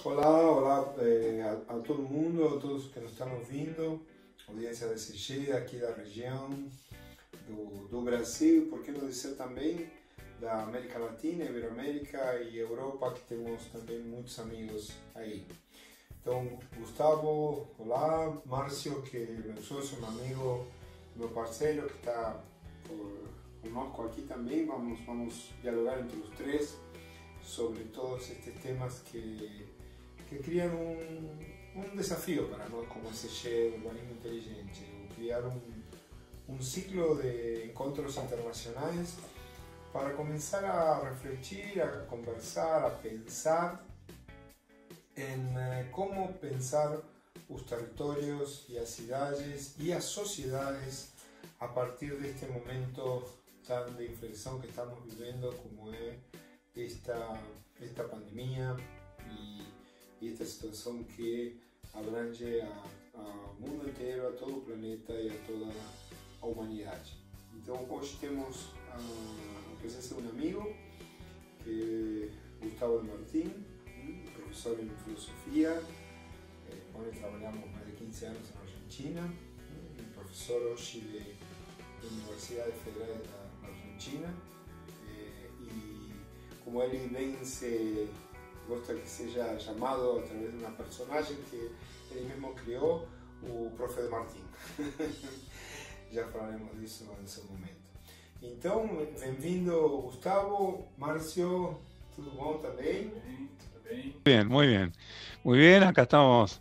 Olá a todo mundo, a todos que nos estão ouvindo, audiência da CG, aqui da região do Brasil, por que não dizer também da América Latina, Iberoamérica e Europa, que temos também muitos amigos aí. Então, Gustavo, olá, Márcio, que é meu sócio, meu amigo, meu parceiro, que está conosco aqui também, vamos dialogar entre os três sobre todos estes temas que criam um desafio para nós como SG Urbanismo Inteligente, criar um ciclo de encontros internacionais para começar a refletir, a conversar, a pensar em como pensar os territórios e as cidades e as sociedades a partir deste momento tan de inflexión que estamos viviendo como es esta pandemia y esta situación que abrange al mundo entero, a todo el planeta y a toda la humanidad. Entonces hoy tenemos a presencia de un amigo, que es Gustavo de Martín, profesor en filosofía, con él trabajamos más de 15 años en Argentina, profesor hoy de Universidad Federal de Argentina, y como él bien se gusta que sea llamado a través de una personaje que él mismo creó, o profe de Martín. Ya hablaremos de eso en ese momento. Entonces, bienvenido Gustavo, Márcio, ¿todo bom también? Bien, muy bien. Muy bien, acá estamos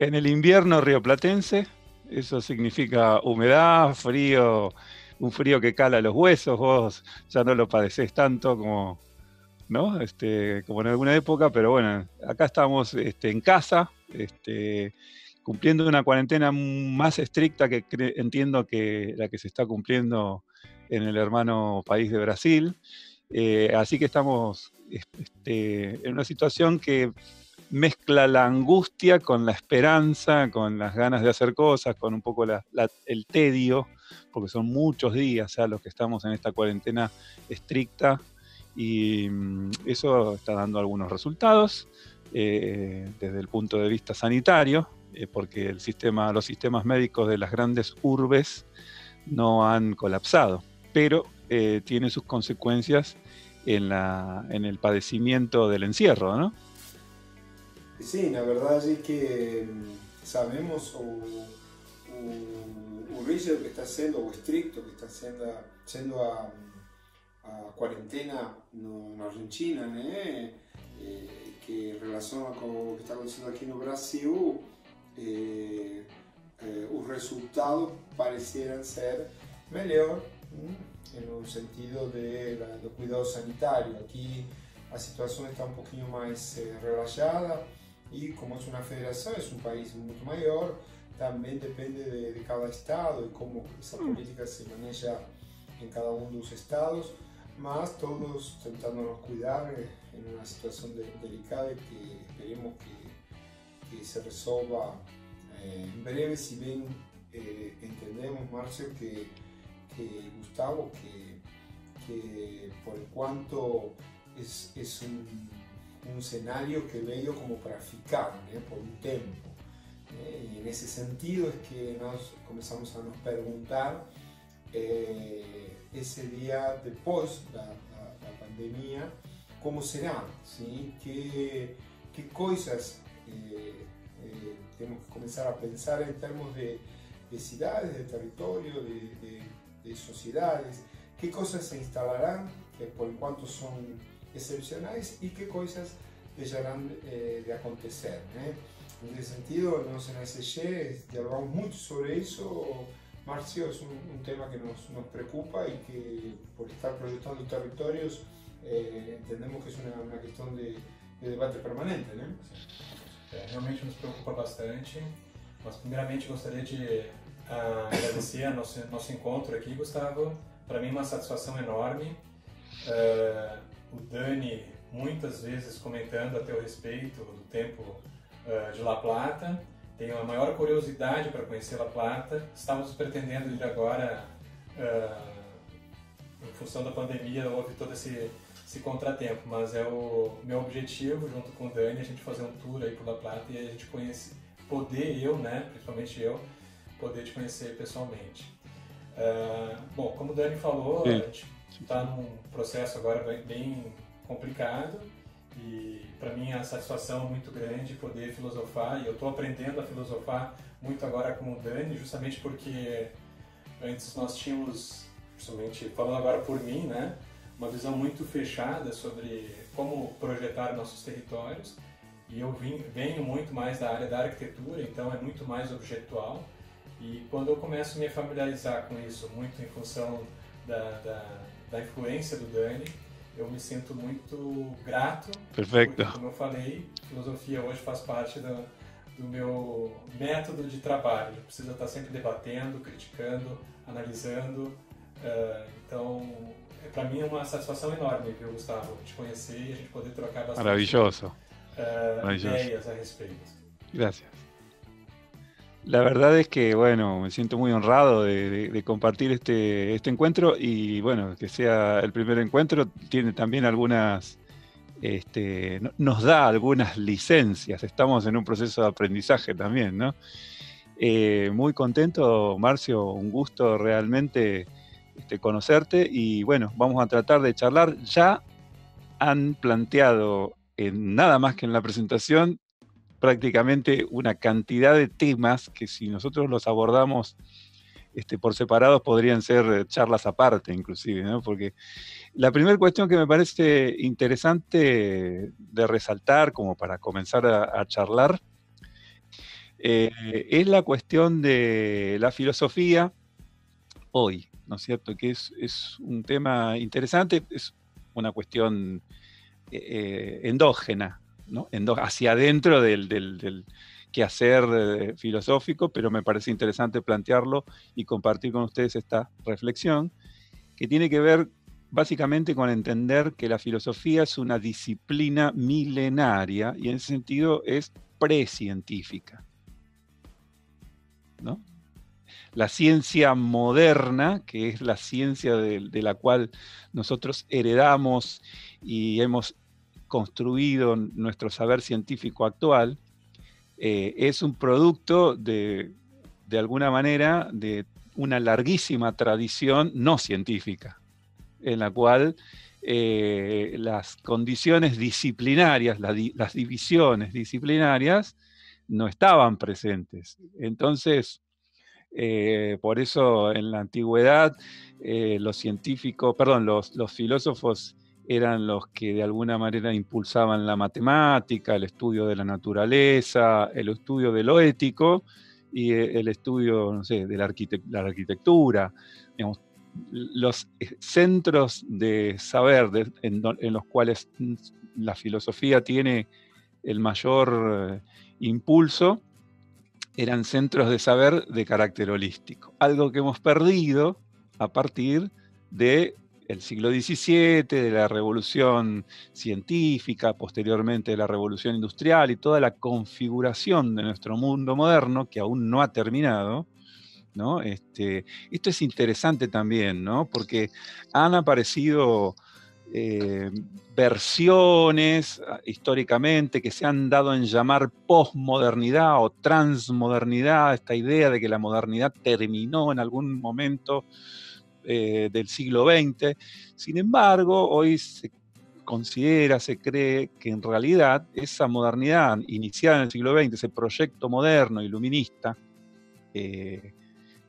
en el invierno rioplatense. Eso significa humedad, frío, un frío que cala los huesos. Vos ya no lo padecés tanto como, ¿no? Como en alguna época, pero bueno, acá estamos en casa, cumpliendo una cuarentena más estricta que entiendo que la que se está cumpliendo en el hermano país de Brasil. Así que estamos en una situación que mezcla la angustia con la esperanza, con las ganas de hacer cosas, con un poco el tedio, porque son muchos días ya los que estamos en esta cuarentena estricta, y eso está dando algunos resultados desde el punto de vista sanitario, porque los sistemas médicos de las grandes urbes no han colapsado, pero tiene sus consecuencias en el padecimiento del encierro, ¿no? Sí, la verdad es que sabemos o rígido que está haciendo, o estricto que está haciendo a cuarentena na Argentina, né? Que relaciona com o que está acontecendo aqui no Brasil, os resultados parecieran ser melhor no sentido do cuidado sanitário. Aqui a situação está um pouquinho mais relaxada e, como é uma federação, é um país muito maior, também depende de cada estado e como essa política se maneja em cada um dos estados, mas todos tentando nos cuidar em uma situação delicada e que esperemos que se resolva em breve, se bem entendemos, Márcio, que Gustavo, que por enquanto es un escenario que veio como para ficar, ¿no? Por un tiempo. Y en ese sentido es que nos comenzamos a nos preguntar ese día después de la pandemia, ¿cómo será? ¿Sí? ¿Qué cosas tenemos que comenzar a pensar en términos de ciudades, de territorio, de sociedades? ¿Qué cosas se instalarán que por enquanto son excepcionales y qué cosas dejarán de acontecer, ¿no? En ese sentido, nos en SG dialogamos mucho sobre eso. Márcio, es un tema que nos preocupa y que por estar proyectando territorios entendemos que es una cuestión de debate permanente, ¿no? Realmente nos preocupa bastante, mas primeiramente gostaria de agradecer a nosso encontro aqui, Gustavo. Para mim é uma satisfação enorme. O Dani muitas vezes comentando a teu respeito do tempo de La Plata. Tenho a maior curiosidade para conhecer La Plata. Estávamos pretendendo ir agora, em função da pandemia, houve todo esse esse contratempo, mas é o meu objetivo, junto com o Dani, a gente fazer um tour aí por La Plata e a gente poder eu, né, principalmente eu, poder te conhecer pessoalmente. Bom, como o Dani falou, a gente está num processo agora bem complicado e para mim a satisfação é muito grande poder filosofar, e eu estou aprendendo a filosofar muito agora com o Dani, justamente porque antes nós tínhamos, principalmente falando agora por mim, né, uma visão muito fechada sobre como projetar nossos territórios, e eu venho muito mais da área da arquitetura, então é muito mais objetual, e quando eu começo a me familiarizar com isso, muito em função da influência do Dani, eu me sinto muito grato. Perfeito. Porque, como eu falei, filosofia hoje faz parte do meu método de trabalho. Precisa estar sempre debatendo, criticando, analisando. Então, para mim é uma satisfação enorme, viu, Gustavo, te conhecer e a gente poder trocar bastante Maravilloso. ideias a respeito. Gracias. La verdad es que, bueno, me siento muy honrado de compartir este encuentro, y bueno, que sea el primer encuentro, tiene también algunas, nos da algunas licencias, estamos en un proceso de aprendizaje también, ¿no? Muy contento, Marcio, un gusto realmente conocerte, y bueno, vamos a tratar de charlar. Ya han planteado, nada más que en la presentación, prácticamente una cantidad de temas que si nosotros los abordamos por separados podrían ser charlas aparte inclusive, ¿no? Porque la primera cuestión que me parece interesante de resaltar como para comenzar a charlar es la cuestión de la filosofía hoy, ¿no es cierto? Que es un tema interesante, es una cuestión endógena, ¿no? Hacia adentro del quehacer filosófico, pero me parece interesante plantearlo y compartir con ustedes esta reflexión, que tiene que ver básicamente con entender que la filosofía es una disciplina milenaria y en ese sentido es precientífica, ¿no? La ciencia moderna, que es la ciencia de la cual nosotros heredamos y hemos construido nuestro saber científico actual, es un producto de alguna manera de una larguísima tradición no científica, en la cual las condiciones disciplinarias, las divisiones disciplinarias no estaban presentes. Entonces, por eso en la antigüedad los filósofos eran los que de alguna manera impulsaban la matemática, el estudio de la naturaleza, el estudio de lo ético y el estudio, no sé, de la arquitectura. Digamos, los centros de saber en los cuales la filosofía tiene el mayor impulso eran centros de saber de carácter holístico, algo que hemos perdido a partir del siglo XVII, de la revolución científica, posteriormente de la revolución industrial y toda la configuración de nuestro mundo moderno que aún no ha terminado, ¿no? Esto es interesante también, ¿no? Porque han aparecido versiones históricamente que se han dado en llamar posmodernidad o transmodernidad, esta idea de que la modernidad terminó en algún momento del siglo XX. Sin embargo, hoy se considera, se cree que en realidad esa modernidad iniciada en el siglo XX, ese proyecto moderno, iluminista,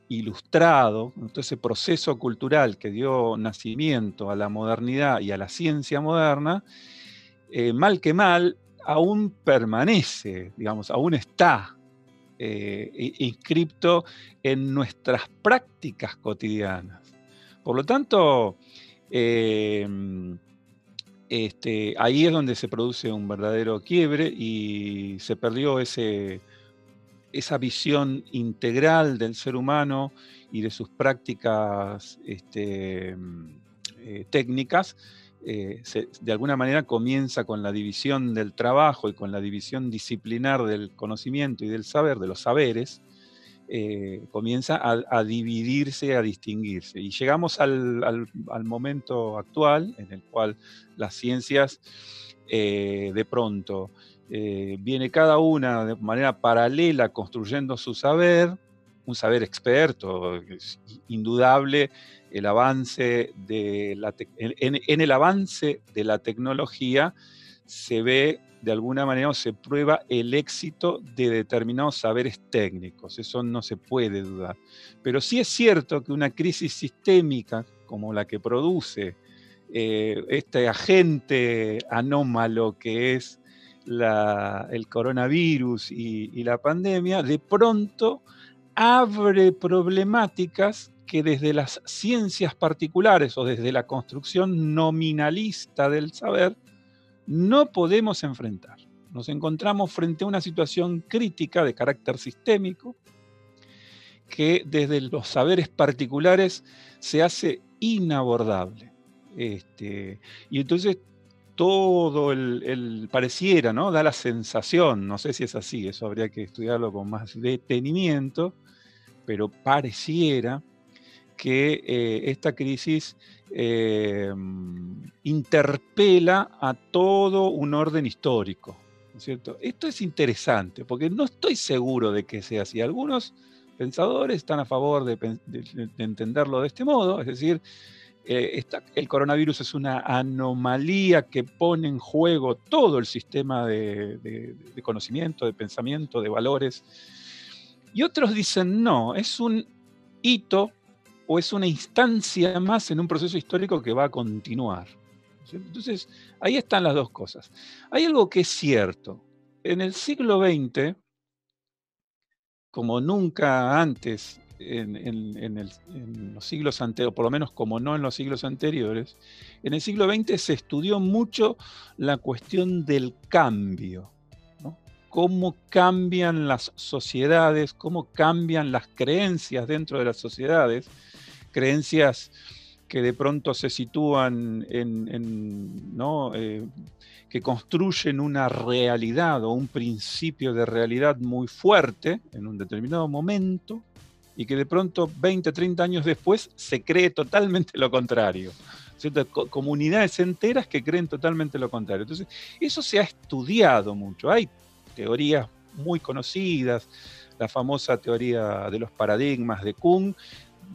ilustrado, todo ese proceso cultural que dio nacimiento a la modernidad y a la ciencia moderna, mal que mal, aún permanece, digamos, aún está inscripto en nuestras prácticas cotidianas. Por lo tanto, ahí es donde se produce un verdadero quiebre y se perdió esa visión integral del ser humano y de sus prácticas técnicas. De alguna manera comienza con la división del trabajo y con la división disciplinar del conocimiento y del saber, de los saberes, comienza a dividirse, a distinguirse. Y llegamos al momento actual en el cual las ciencias de pronto viene cada una de manera paralela construyendo su saber, un saber experto, es indudable el avance en el avance de la tecnología se ve de alguna manera o se prueba el éxito de determinados saberes técnicos, eso no se puede dudar. Pero sí es cierto que una crisis sistémica como la que produce este agente anómalo que es el coronavirus y la pandemia, de pronto abre problemáticas que desde las ciencias particulares o desde la construcción nominalista del saber no podemos enfrentar. Nos encontramos frente a una situación crítica de carácter sistémico que desde los saberes particulares se hace inabordable. Y entonces todo pareciera, ¿no? Da la sensación, no sé si es así, eso habría que estudiarlo con más detenimiento, pero pareciera que esta crisis interpela a todo un orden histórico, ¿no es cierto? Esto es interesante, porque no estoy seguro de que sea así. Algunos pensadores están a favor de entenderlo de este modo, es decir, el coronavirus es una anomalía que pone en juego todo el sistema de conocimiento, de pensamiento, de valores. Y otros dicen, no, es un hito o es una instancia más en un proceso histórico que va a continuar. Entonces, ahí están las dos cosas. Hay algo que es cierto. En el siglo XX, como nunca antes, en los siglos anteriores, por lo menos como no en los siglos anteriores, en el siglo XX se estudió mucho la cuestión del cambio, ¿no? Cómo cambian las sociedades, cómo cambian las creencias dentro de las sociedades, creencias que de pronto se sitúan ¿no? Que construyen una realidad o un principio de realidad muy fuerte en un determinado momento y que de pronto 20, 30 años después se cree totalmente lo contrario. ¿Cierto? Comunidades enteras que creen totalmente lo contrario. Entonces, eso se ha estudiado mucho. Hay teorías muy conocidas, la famosa teoría de los paradigmas de Kuhn,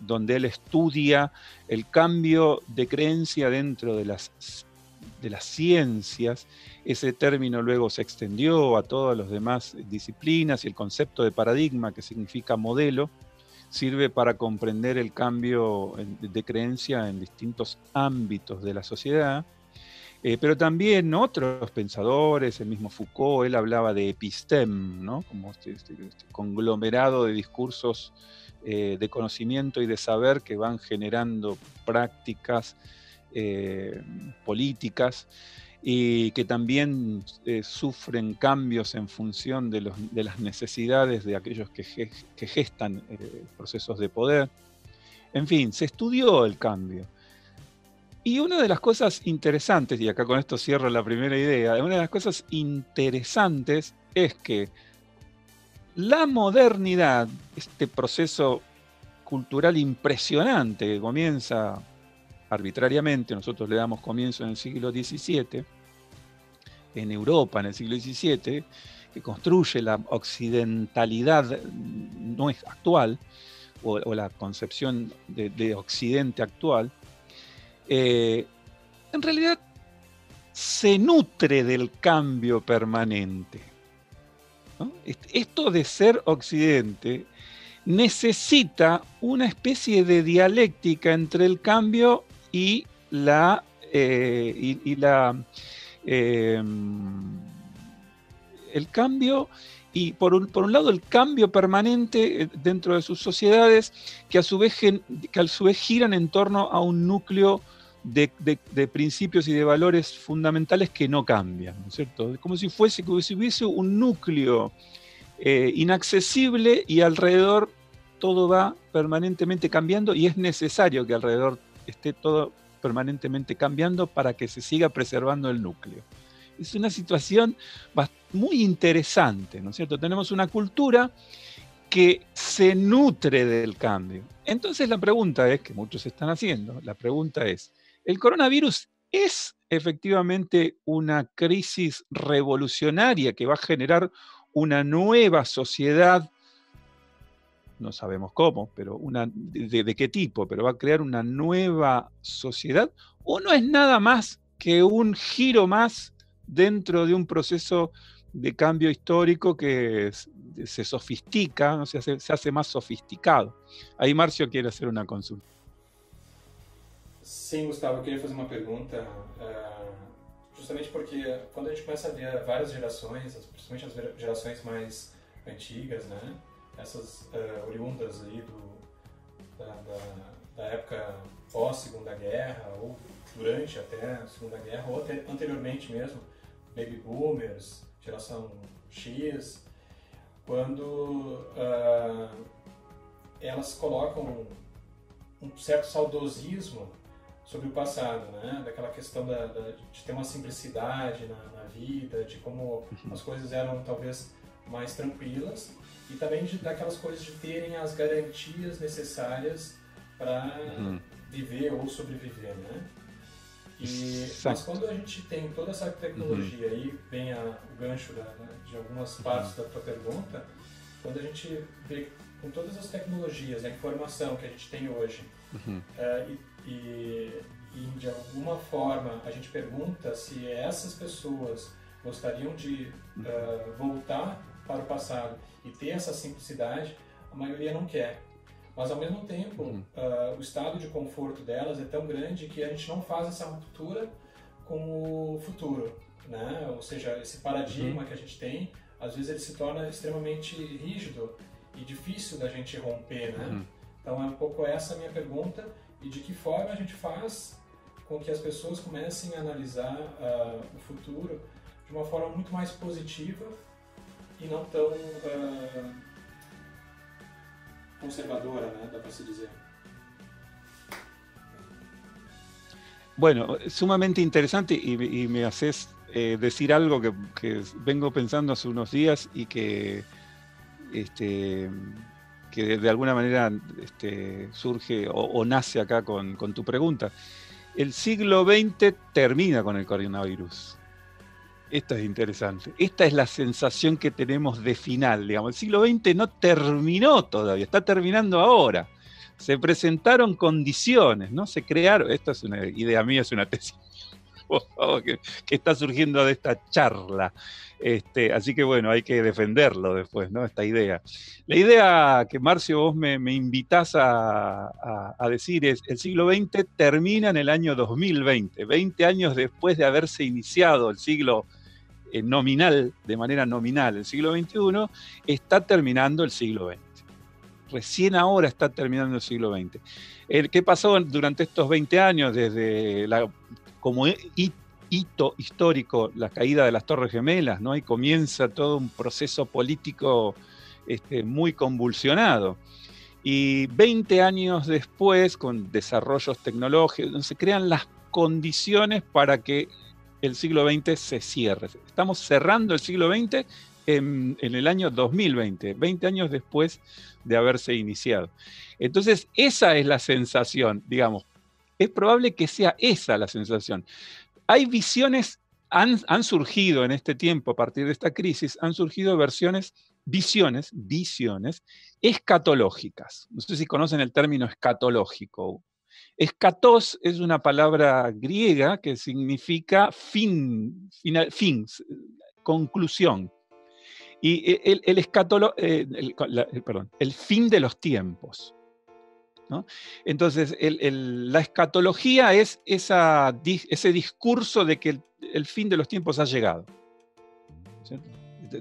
donde él estudia el cambio de creencia dentro de las ciencias. Ese término luego se extendió a todas las demás disciplinas y el concepto de paradigma, que significa modelo, sirve para comprender el cambio de creencia en distintos ámbitos de la sociedad. Pero también otros pensadores, el mismo Foucault, él hablaba de episteme, ¿no? Como este conglomerado de discursos de conocimiento y de saber que van generando prácticas políticas y que también sufren cambios en función de las necesidades de aquellos que gestan procesos de poder. En fin, se estudió el cambio. Y una de las cosas interesantes, y acá con esto cierro la primera idea, una de las cosas interesantes es que la modernidad, este proceso cultural impresionante que comienza arbitrariamente, nosotros le damos comienzo en el siglo XVII, en Europa en el siglo XVII, que construye la occidentalidad no es actual, o la concepción de Occidente actual, en realidad se nutre del cambio permanente, ¿no? Esto de ser Occidente necesita una especie de dialéctica entre el cambio y el cambio y por un lado el cambio permanente dentro de sus sociedades que a su vez giran en torno a un núcleo de principios y de valores fundamentales que no cambian, ¿no es cierto? Como si hubiese un núcleo inaccesible y alrededor todo va permanentemente cambiando y es necesario que alrededor esté todo permanentemente cambiando para que se siga preservando el núcleo. Es una situación muy interesante, ¿no es cierto? Tenemos una cultura que se nutre del cambio. Entonces la pregunta es, que muchos están haciendo, la pregunta es, ¿el coronavirus es efectivamente una crisis revolucionaria que va a generar una nueva sociedad? No sabemos cómo, pero de qué tipo, pero va a crear una nueva sociedad, ¿o no es nada más que un giro más dentro de un proceso de cambio histórico que se sofistica, o sea, se hace más sofisticado? Ahí Marcio quiere hacer una consulta. Sim, Gustavo, eu queria fazer uma pergunta, justamente porque quando a gente começa a ver várias gerações, principalmente as gerações mais antigas, né, essas oriundas aí da época pós-Segunda Guerra, ou durante até a Segunda Guerra, ou até anteriormente mesmo, baby boomers, geração X, quando elas colocam um certo saudosismo sobre o passado, né? Daquela questão de ter uma simplicidade na vida, de como as coisas eram talvez mais tranquilas, e também daquelas coisas de terem as garantias necessárias para viver ou sobreviver, né? Mas quando a gente tem toda essa tecnologia, aí vem o gancho de algumas partes da tua pergunta, quando a gente vê com todas as tecnologias, a informação que a gente tem hoje, e de alguma forma a gente pergunta se essas pessoas gostariam de voltar para o passado e ter essa simplicidade, a maioria não quer. Mas ao mesmo tempo, o estado de conforto delas é tão grande que a gente não faz essa ruptura com o futuro, né? Ou seja, esse paradigma que a gente tem, às vezes ele se torna extremamente rígido e difícil da gente romper, né? Então é um pouco essa a minha pergunta, e de que forma a gente faz com que as pessoas comecem a analisar o futuro de uma forma muito mais positiva e não tão conservadora, né? Dá para se dizer. Bueno, sumamente interesante, y me haces decir algo que vengo pensando hace unos días y que de alguna manera surge o nace acá con tu pregunta. El siglo XX termina con el coronavirus. Esto es interesante. Esta es la sensación que tenemos de final, digamos. El siglo XX no terminó todavía, está terminando ahora. Se presentaron condiciones, ¿no? Se crearon, esta es una idea mía, es una tesis que está surgiendo de esta charla. Así que bueno, hay que defenderlo después, ¿no? Esta idea. La idea que, Marcio, vos me invitás a decir es: el siglo XX termina en el año 2020, 20 años después de haberse iniciado el siglo nominal, de manera nominal, el siglo XXI, está terminando el siglo XX. Recién ahora está terminando el siglo XX. ¿Qué pasó durante estos 20 años, desde como hito histórico, la caída de las Torres Gemelas, ¿no? Y comienza todo un proceso político muy convulsionado. Y 20 años después, con desarrollos tecnológicos, se crean las condiciones para que el siglo XX se cierre. Estamos cerrando el siglo XX en el año 2020, 20 años después de haberse iniciado. Entonces, esa es la sensación, digamos. Es probable que sea esa la sensación. Hay visiones, han surgido en este tiempo, a partir de esta crisis, han surgido visiones escatológicas. No sé si conocen el término escatológico. Escatos es una palabra griega que significa conclusión. Y el fin de los tiempos, ¿no? Entonces, la escatología es ese discurso de que el fin de los tiempos ha llegado.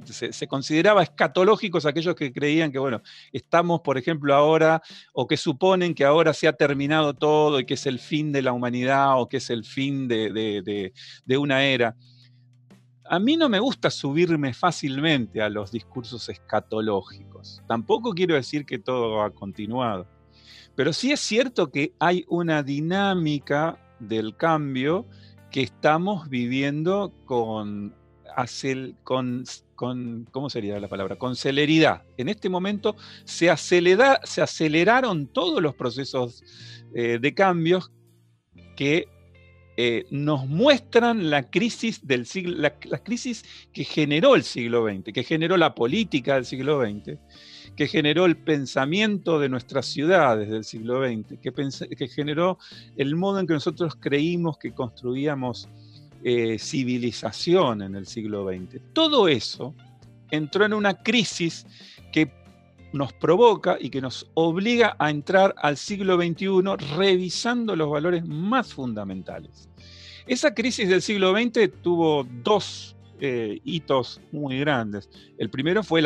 Se consideraba escatológicos aquellos que creían que, bueno, estamos, por ejemplo, ahora, o que suponen que ahora se ha terminado todo y que es el fin de la humanidad o que es el fin de una era. A mí no me gusta subirme fácilmente a los discursos escatológicos. Tampoco quiero decir que todo ha continuado. Pero sí es cierto que hay una dinámica del cambio que estamos viviendo con ¿cómo sería la palabra? Con celeridad. En este momento se aceleraron todos los procesos de cambios que nos muestran la crisis del siglo, la crisis que generó el siglo XX, que generó la política del siglo XX, que generó el pensamiento de nuestras ciudades del siglo XX, que generó el modo en que nosotros creímos que construíamos civilización en el siglo XX. Todo eso entró en una crisis que nos provoca y que nos obliga a entrar al siglo XXI revisando los valores más fundamentales. Esa crisis del siglo XX tuvo dos hitos muy grandes. El primero fue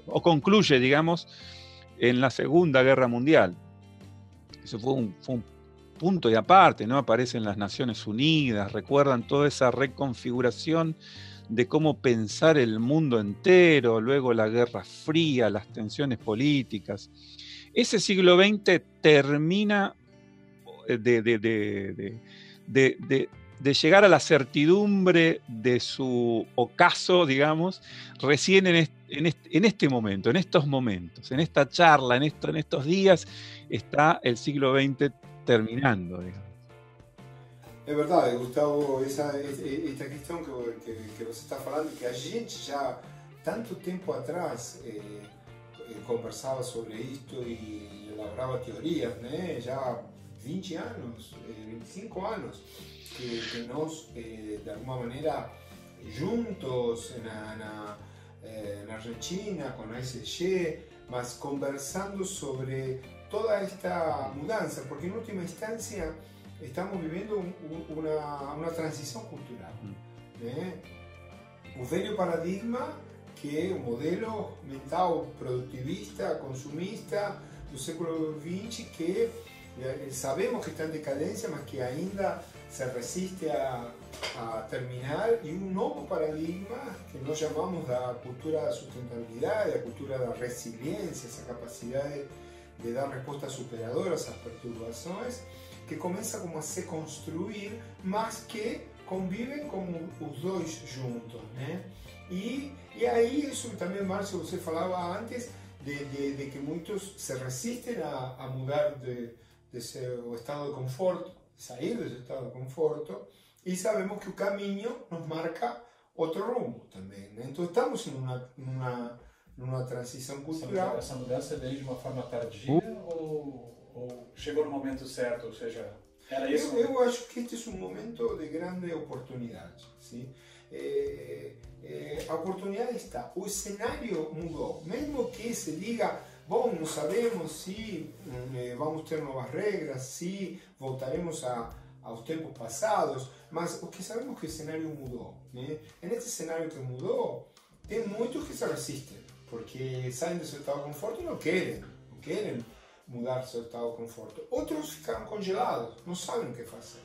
o concluye, digamos, en la Segunda Guerra Mundial. Eso fue un punto y aparte, ¿no? Aparecen las Naciones Unidas, recuerdan toda esa reconfiguración de cómo pensar el mundo entero, luego la Guerra Fría, las tensiones políticas. Ese siglo XX termina de llegar a la certidumbre de su ocaso, digamos, recién en este momento, en estos momentos, en esta charla, en estos días, está el siglo XX terminando, digamos. É verdade, Gustavo, esta questão que você está falando, que a gente já tanto tempo atrás conversava sobre isto e elaborava teorias, né? Já 20 anos, 25 anos, que nós, de alguma maneira, juntos na Argentina, com a SG, mas conversando sobre toda esta mudança, porque em última instância estamos viviendo una transición cultural. Un velho paradigma que es un modelo mental productivista, consumista do século XX que sabemos que está en decadencia, mas que ainda se resiste a terminar, y un nuevo paradigma que nós llamamos la cultura da sustentabilidade, la cultura da resiliencia, esa capacidad de dar respuestas superadoras a las perturbaciones, que começa como a se construir, mas que convivem como os dois juntos, né? E aí isso também, Márcio, você falava antes de que muitos se resistem a mudar de seu estado de conforto, sair desse estado de conforto, e sabemos que o caminho nos marca outro rumo também, né? Então estamos em numa transição cultural. Essa mudança veio de uma forma tardia ou chegou no momento certo, ou seja, era isso? Eu acho que este é um momento de grande oportunidade. Sim? A oportunidade está, o cenário mudou, mesmo que se diga, bom, não sabemos se vamos ter novas regras, se voltaremos aos tempos passados, mas o que sabemos é que o cenário mudou. Né? Neste cenário que mudou, tem muitos que se resistem, porque saem do seu estado de conforto e não querem mudar seu estado de conforto. Outros ficaram congelados, não sabem o que fazer.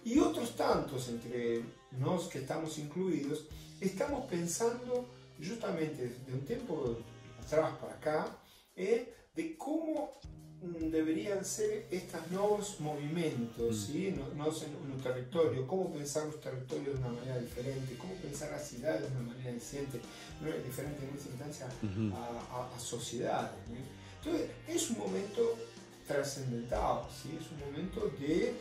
E outros tantos, entre nós que estamos incluídos, estamos pensando justamente de um tempo atrás para cá, de como deveriam ser estes novos movimentos, ¿sí? no território, como pensar os territórios de uma maneira diferente, como pensar as cidades de uma maneira diferente, nessa instância, a sociedade. ¿Sí? Entonces, es un momento trascendental, ¿sí? Es un momento de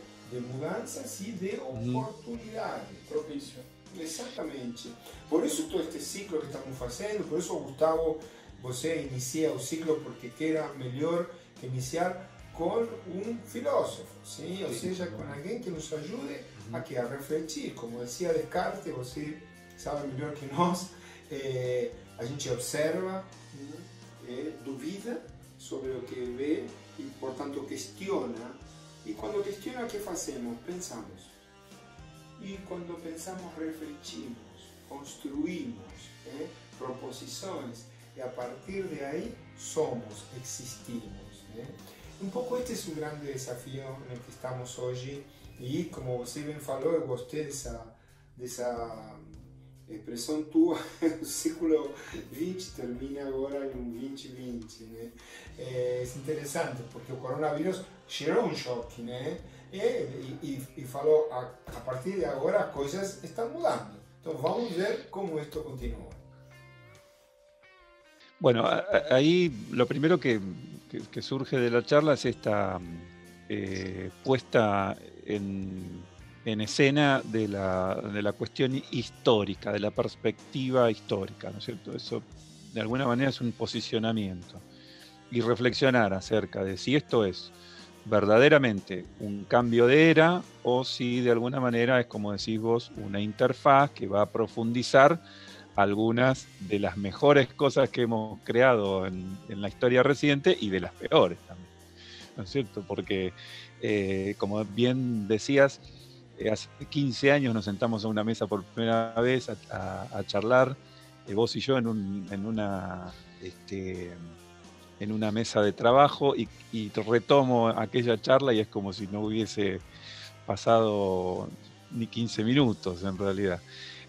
mudanças e de oportunidades. Propício. Exatamente. Por isso todo este ciclo que estamos fazendo, por isso, Gustavo, você inicia o ciclo porque que era melhor que iniciar com um filósofo, ¿sí? Ou seja, com alguém que nos ajude a refletir. Como dizia Descartes, você sabe melhor que nós, a gente observa, duvida sobre lo que ve y por tanto cuestiona. Y cuando cuestiona, ¿qué hacemos? Pensamos. Y cuando pensamos, refletimos, construimos proposiciones, y a partir de ahí somos, existimos. Un poco este es un grande desafío en el que estamos hoy, y como você bien falou, eu gostei dessa expressão tua, o século XX termina agora em 2020, né? É interessante porque o coronavírus gerou um choque, né? E falou, a partir de agora as coisas estão mudando. Entonces vamos a ver cómo esto continúa. Bueno, ahí lo primero que surge de la charla es esta puesta en escena de la cuestión histórica, de la perspectiva histórica, ¿no es cierto? Eso de alguna manera es un posicionamiento. Y reflexionar acerca de si esto es verdaderamente un cambio de era o si de alguna manera es, como decís vos, una interfaz que va a profundizar algunas de las mejores cosas que hemos creado en la historia reciente y de las peores también, ¿no es cierto? Porque, como bien decías, hace 15 años nos sentamos a una mesa por primera vez a charlar, vos y yo en una mesa de trabajo y retomo aquella charla y es como si no hubiese pasado ni 15 minutos en realidad.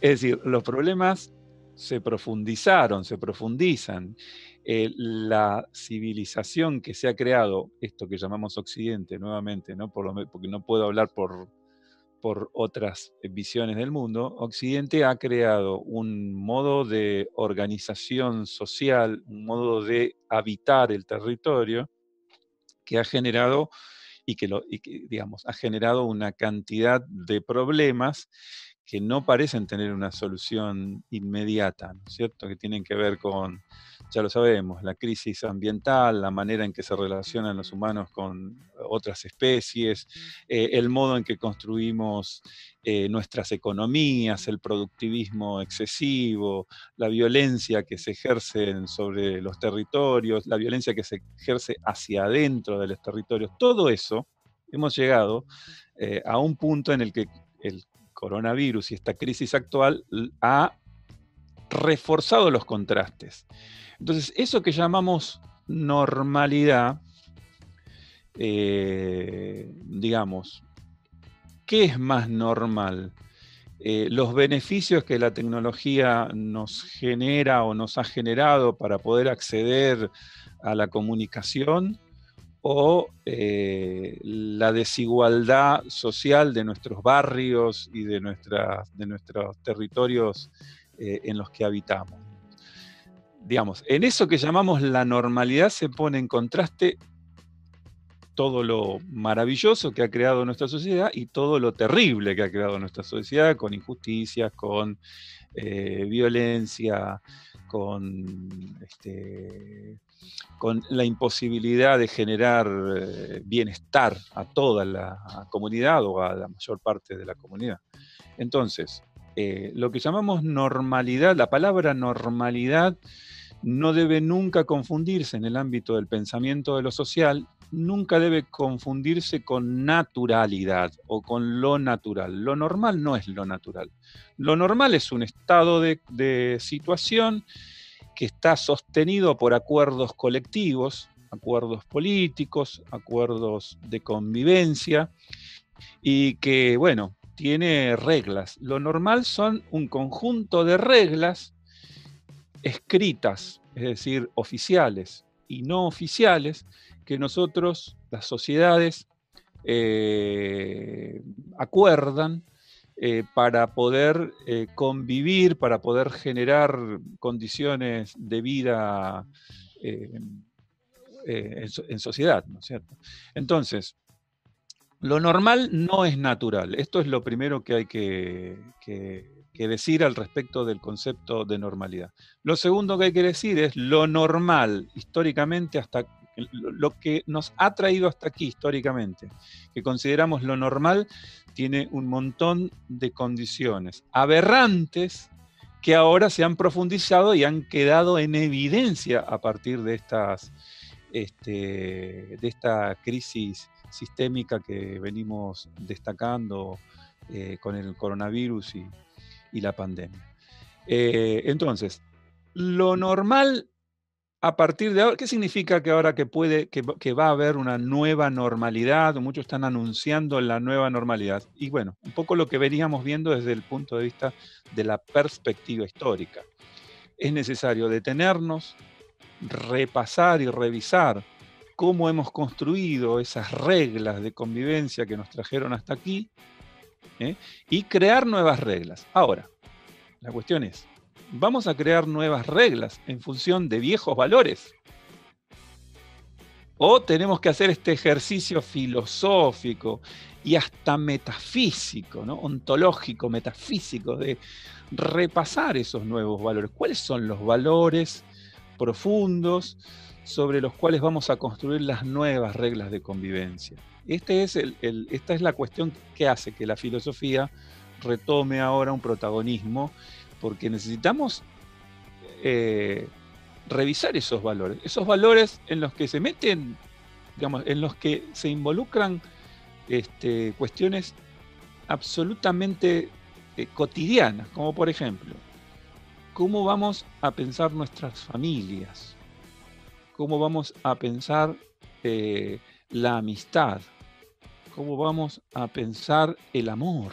Es decir, los problemas se profundizaron, se profundizan. La civilización que se ha creado, esto que llamamos Occidente nuevamente, ¿no? Porque no puedo hablar por otras visiones del mundo, Occidente ha creado un modo de organización social, un modo de habitar el territorio que ha generado digamos, ha generado una cantidad de problemas que no parecen tener una solución inmediata, ¿no es cierto? Que tienen que ver con, ya lo sabemos, la crisis ambiental, la manera en que se relacionan los humanos con otras especies, el modo en que construimos nuestras economías, el productivismo excesivo, la violencia que se ejerce sobre los territorios, la violencia que se ejerce hacia adentro de los territorios. Todo eso hemos llegado a un punto en el que el coronavirus y esta crisis actual ha reforzado los contrastes. Entonces, eso que llamamos normalidad, digamos, ¿qué es más normal? Los beneficios que la tecnología nos genera o nos ha generado para poder acceder a la comunicación, o la desigualdad social de nuestros barrios y de nuestros territorios en los que habitamos. Digamos, en eso que llamamos la normalidad se pone en contraste todo lo maravilloso que ha creado nuestra sociedad y todo lo terrible que ha creado nuestra sociedad, con injusticias, con violencia, con la imposibilidad de generar bienestar a toda la comunidad o a la mayor parte de la comunidad. Entonces, lo que llamamos normalidad, la palabra normalidad no debe nunca confundirse en el ámbito del pensamiento de lo social, nunca debe confundirse con naturalidad o con lo natural. Lo normal no es lo natural. Lo normal es un estado de situación que está sostenido por acuerdos colectivos, acuerdos políticos, acuerdos de convivencia, y que, bueno, tiene reglas. Lo normal son un conjunto de reglas escritas, es decir, oficiales y no oficiales, que nosotros, las sociedades, acuerdan para poder convivir, para poder generar condiciones de vida en sociedad, ¿no es cierto? Entonces, lo normal no es natural. Esto es lo primero que hay que decir al respecto del concepto de normalidad. Lo segundo que hay que decir es lo normal, históricamente, hasta lo que nos ha traído hasta aquí históricamente, que consideramos lo normal, tiene un montón de condiciones aberrantes que ahora se han profundizado y han quedado en evidencia a partir de esta crisis sistémica que venimos destacando con el coronavirus y la pandemia. Entonces, lo normal a partir de ahora, ¿qué significa que ahora que va a haber una nueva normalidad? Muchos están anunciando la nueva normalidad. Y bueno, un poco lo que veníamos viendo desde el punto de vista de la perspectiva histórica. Es necesario detenernos, repasar y revisar cómo hemos construido esas reglas de convivencia que nos trajeron hasta aquí, y crear nuevas reglas. Ahora, La cuestión es, ¿vamos a crear nuevas reglas en función de viejos valores? ¿O tenemos que hacer este ejercicio filosófico y hasta metafísico, ¿no? Ontológico, metafísico, de repasar esos nuevos valores? ¿Cuáles son los valores profundos sobre los cuales vamos a construir las nuevas reglas de convivencia? Esta es la cuestión que hace que la filosofía retome ahora un protagonismo, porque necesitamos revisar esos valores en los que se meten, digamos, en los que se involucran cuestiones absolutamente cotidianas, como por ejemplo, ¿cómo vamos a pensar nuestras familias? ¿Cómo vamos a pensar la amistad? ¿Cómo vamos a pensar el amor?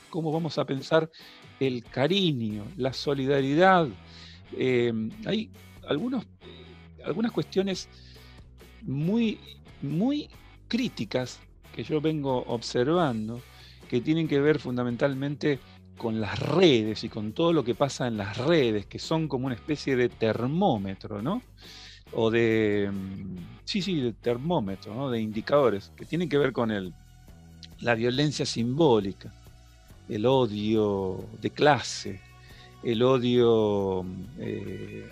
¿Cómo vamos a pensar el cariño, la solidaridad? Hay algunas cuestiones muy, muy críticas que yo vengo observando, que tienen que ver fundamentalmente con las redes y con todo lo que pasa en las redes, que son como una especie de termómetro, ¿no? O de termómetro, ¿no? De indicadores, que tienen que ver con la violencia simbólica, el odio de clase, el odio,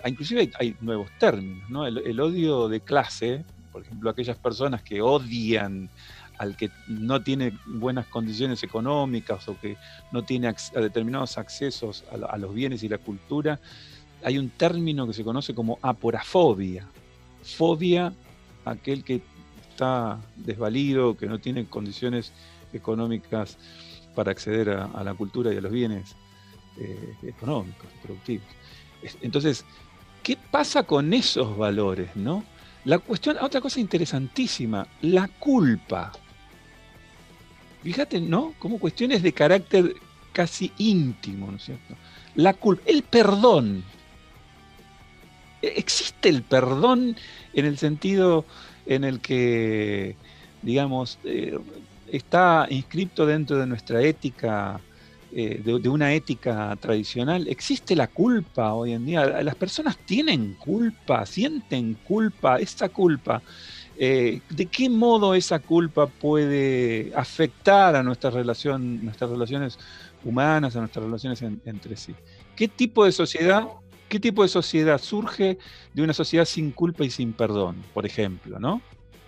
inclusive hay nuevos términos, ¿no? El odio de clase, por ejemplo, aquellas personas que odian al que no tiene buenas condiciones económicas o que no tiene determinados accesos a los bienes y la cultura. Hay un término que se conoce como aporafobia. Fobia a aquel que está desvalido, que no tiene condiciones económicas para acceder a la cultura y a los bienes económicos, productivos. Entonces, ¿qué pasa con esos valores, no? La cuestión, otra cosa interesantísima, la culpa. Fíjate, ¿no? Como cuestiones de carácter casi íntimo, ¿no es cierto? La culpa, el perdón. ¿Existe el perdón en el sentido en el que, digamos, está inscripto dentro de nuestra ética, de una ética tradicional? ¿Existe la culpa hoy en día? ¿Las personas tienen culpa, sienten culpa? Esa culpa, ¿de qué modo esa culpa puede afectar a nuestras relaciones humanas, a nuestras relaciones entre sí? ¿Qué tipo de sociedad surge de una sociedad sin culpa y sin perdón, por ejemplo, ¿no?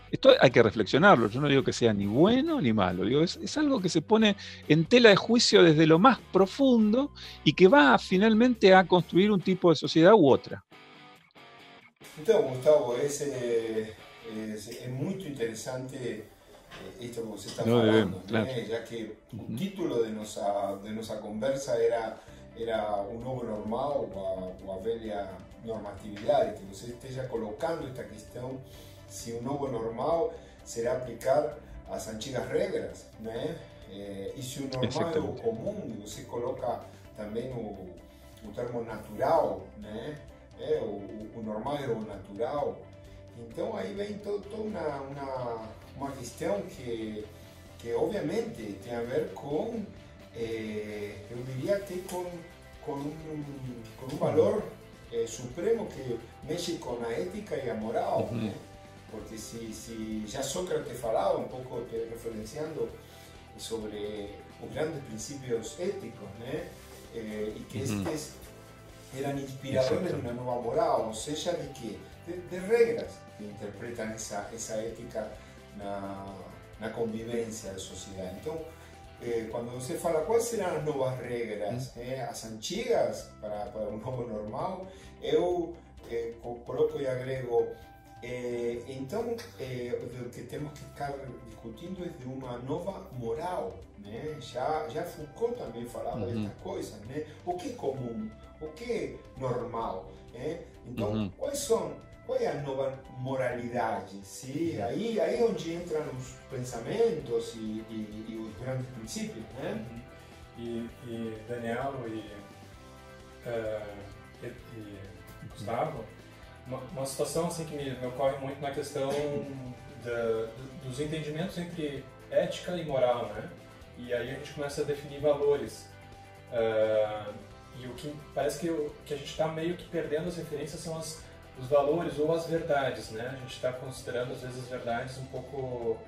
Esto hay que reflexionarlo. Yo no digo que sea ni bueno ni malo. Digo, es algo que se pone en tela de juicio desde lo más profundo y que va finalmente a construir un tipo de sociedad u otra. Então, Gustavo, é muito interessante isto que você está falando, claro. Já que o título de nossa conversa era o novo normal ou a velha normatividade, que você esteja colocando esta questão se o novo normal será aplicar as antigas regras, né? E se o normal é o comum, você coloca também o termo natural, né? O normal é o natural. Então aí vem toda uma questão que obviamente tem a ver com, eu diria até com um valor supremo que mexe com a ética e a moral, né? Porque se já Sócrates falava um pouco, referenciando sobre os grandes princípios éticos, né? E que estes eram inspiradores de uma nova moral, ou seja, de quê? De regras que interpretam essa ética na convivência da sociedade. Então, quando você fala quais serão as novas regras, as antigas para um novo normal, eu coloco e agrego. Então, o que temos que estar discutindo é de uma nova moral, né? Já Foucault também falava destas coisas, né? O que é comum, o que é normal, né? Então, qual é a nova moralidade? Sim? Aí é onde entram os pensamentos e os grandes princípios, né? E Daniel e Gustavo, uma situação assim que me ocorre muito na questão dos entendimentos entre ética e moral, né? E aí a gente começa a definir valores. o que parece que a gente está meio que perdendo as referências são os valores ou as verdades, né? A gente está considerando às vezes as verdades um pouco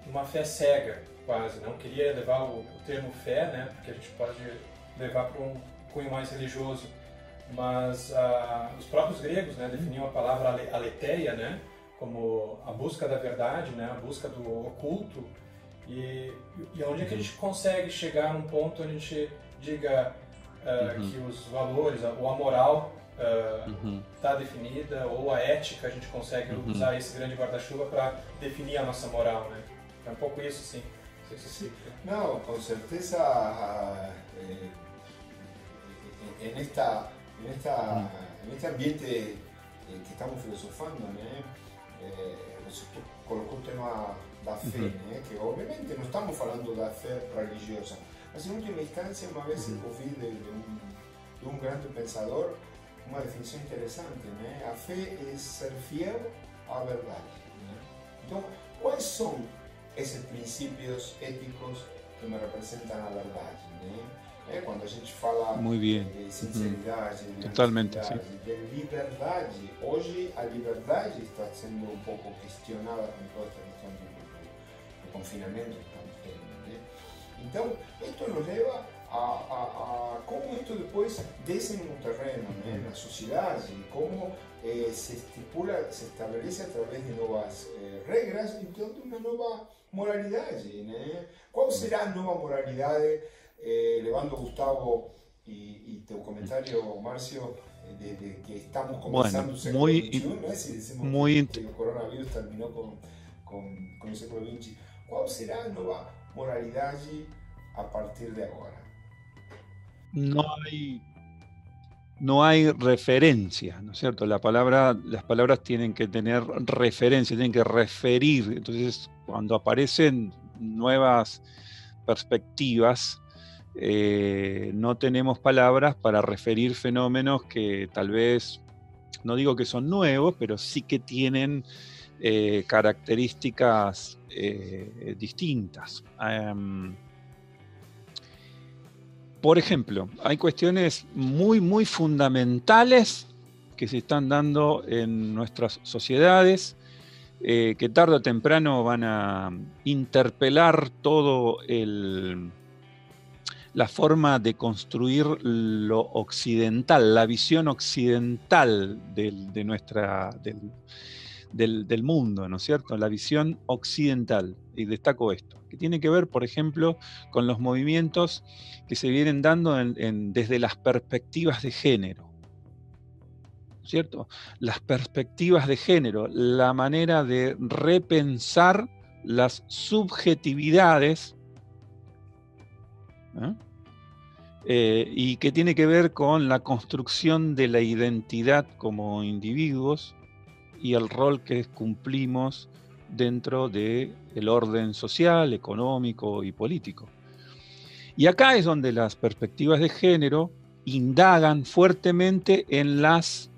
uma fé cega, quase. Não queria levar o termo fé, né? Porque a gente pode levar para um cunho mais religioso, mas os próprios gregos, né, definiam a palavra aletheia, né, como a busca da verdade, né, a busca do oculto, e onde é que a gente consegue chegar num ponto onde a gente diga que os valores, ou a moral está definida, ou a ética, a gente consegue usar esse grande guarda-chuva para definir a nossa moral, né? É um pouco isso, sim. Sí. No, con certeza en este ambiente que estamos filosofando, né? Você colocou o tema da fé, né? Que obviamente não estamos falando da fé religiosa, mas em última instância, uma vez ouvi de um grande pensador uma definição interessante, né? A fé é ser fiel à verdade, né? Então, quais são esses princípios éticos que me representam a verdade, né? Quando a gente fala de sinceridade, de totalmente, de liberdade, hoje a liberdade está sendo um pouco questionada com toda esta questão do confinamento que estamos tendo, né? Então, isto nos leva a como isto depois desce no terreno, né? Na sociedade, como se estabelece através de novas regras, então de uma nova moralidade, né? Qual será a nova moralidade? Levando Gustavo y tu comentario, Marcio, de que estamos comenzando el século XXI, ¿no? Si decimos que el coronavirus terminó con el século XX, ¿cuál será la nueva moralidad a partir de ahora? No hay referencia, ¿no es cierto? Las palabras tienen que tener referencia, tienen que referir. Entonces, cuando aparecen nuevas perspectivas, no tenemos palabras para referir fenómenos que tal vez, no digo que son nuevos, pero sí que tienen características distintas. Por ejemplo, hay cuestiones muy fundamentales que se están dando en nuestras sociedades, que tarde o temprano van a interpelar todo la forma de construir lo occidental, la visión occidental del mundo, ¿no es cierto? La visión occidental, y destaco esto, que tiene que ver, por ejemplo, con los movimientos que se vienen dando desde las perspectivas de género, ¿cierto? Las perspectivas de género, la manera de repensar las subjetividades, y que tiene que ver con la construcción de la identidad como individuos y el rol que cumplimos dentro del orden social, económico y político. Y acá es donde las perspectivas de género indagan fuertemente en las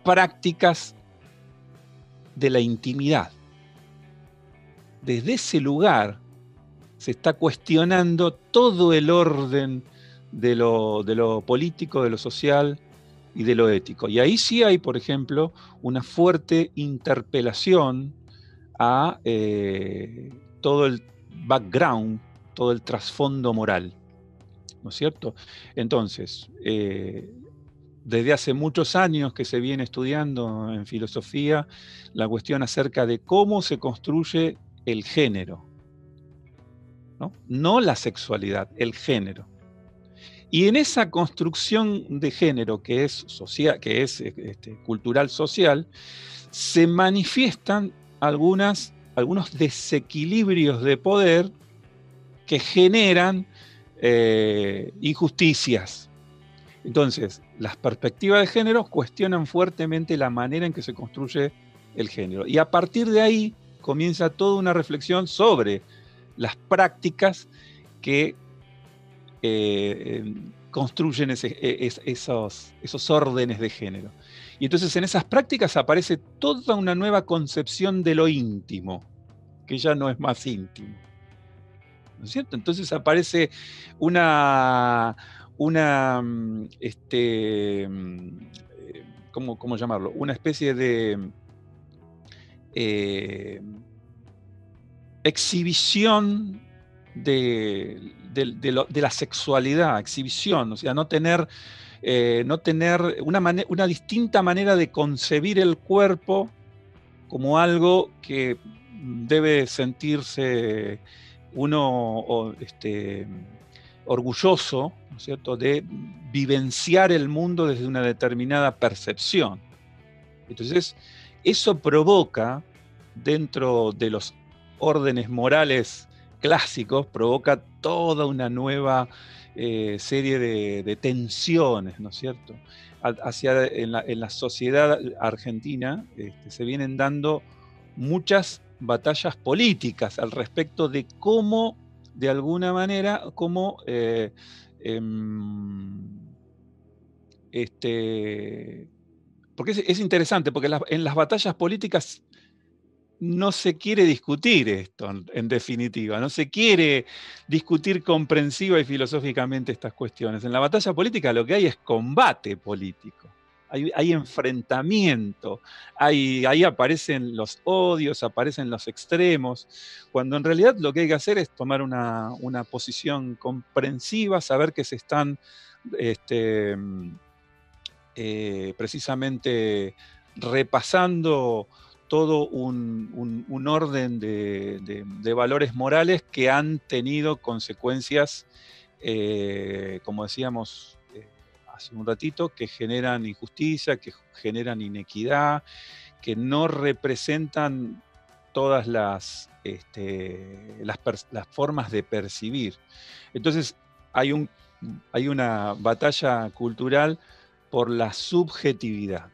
prácticas de la intimidad. Desde ese lugar se está cuestionando todo el orden de lo político, de lo social y de lo ético. Y ahí sí hay, por ejemplo, una fuerte interpelación a todo el background, todo el trasfondo moral, ¿no es cierto? Entonces, desde hace muchos años que se viene estudiando en filosofía la cuestión acerca de cómo se construye el género, no la sexualidad, el género. Y en esa construcción de género que es social, que es cultural social, se manifiestan algunos desequilibrios de poder que generan injusticias. Entonces, las perspectivas de género cuestionan fuertemente la manera en que se construye el género. Y a partir de ahí comienza toda una reflexión sobre las prácticas que construyen esos órdenes de género. Y entonces en esas prácticas aparece toda una nueva concepción de lo íntimo, que ya no es más íntimo, ¿no es cierto? Entonces aparece una ¿cómo llamarlo? Una especie de exhibición de la sexualidad, exhibición, o sea, no tener una distinta manera de concebir el cuerpo como algo que debe sentirse uno orgulloso, ¿no es cierto?, de vivenciar el mundo desde una determinada percepción. Entonces, eso provoca, dentro de los órdenes morales clásicos, provoca toda una nueva serie de tensiones, ¿no es cierto? En la sociedad argentina se vienen dando muchas batallas políticas al respecto de cómo, de alguna manera, porque es interesante, porque en las batallas políticas no se quiere discutir esto, en definitiva, no se quiere discutir comprensiva y filosóficamente estas cuestiones. En la batalla política lo que hay es combate político, hay enfrentamiento, ahí aparecen los odios, aparecen los extremos, cuando en realidad lo que hay que hacer es tomar una posición comprensiva, saber que se están precisamente repasando todo un orden de valores morales que han tenido consecuencias, como decíamos hace un ratito, que generan injusticia, que generan inequidad, que no representan todas las formas de percibir. Entonces hay una batalla cultural por la subjetividad,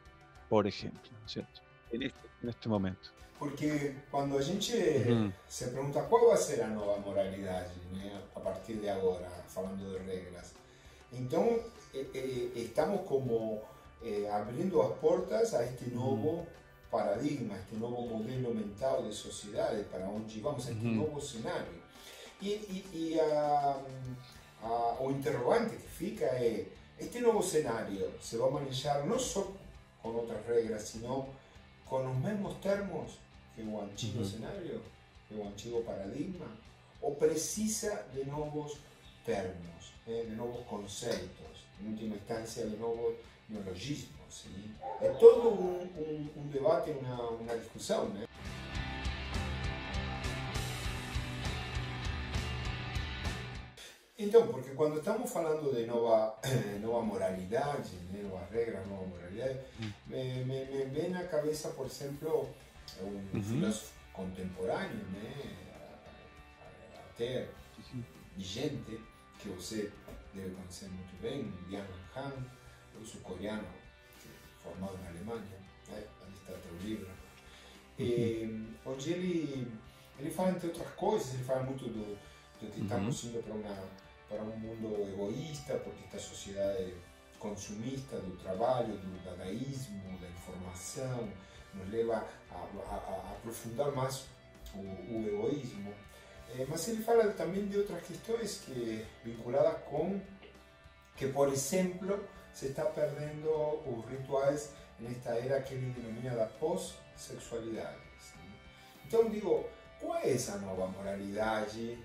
por ejemplo, ¿no es cierto? En este momento. Porque quando a gente se pergunta qual vai ser a nova moralidade, né, a partir de agora, falando de regras, então estamos como abrindo as portas a este novo paradigma, este novo modelo mental de sociedade, para onde vamos, a este novo cenário. E o interrogante que fica é, este novo cenário se vai manejar não só com outras regras, sino com os mesmos termos que o antigo cenário, que o antigo paradigma, ou precisa de novos termos, de novos conceitos, em última instância de novos neologismos. ¿Sí? É todo um debate, uma discussão, né? Então, porque quando estamos falando de nova moralidade, de novas regras, nova moralidade, me vem na cabeça, por exemplo, um filósofo contemporâneo, né, até vigente, que você deve conhecer muito bem, Byung Han, o sul-coreano, formado na Alemanha, né, ali está o livro, onde ele fala, entre outras coisas, ele fala muito do que estamos indo para um mundo egoísta, porque esta sociedade consumista do trabalho, do dadaísmo, da informação, nos leva a aprofundar mais o egoísmo. Mas ele fala também de outras questões vinculadas com que, por exemplo, se está perdendo os rituais nesta era que ele denomina da pós-sexualidade. Então, digo, qual é essa nova moralidade?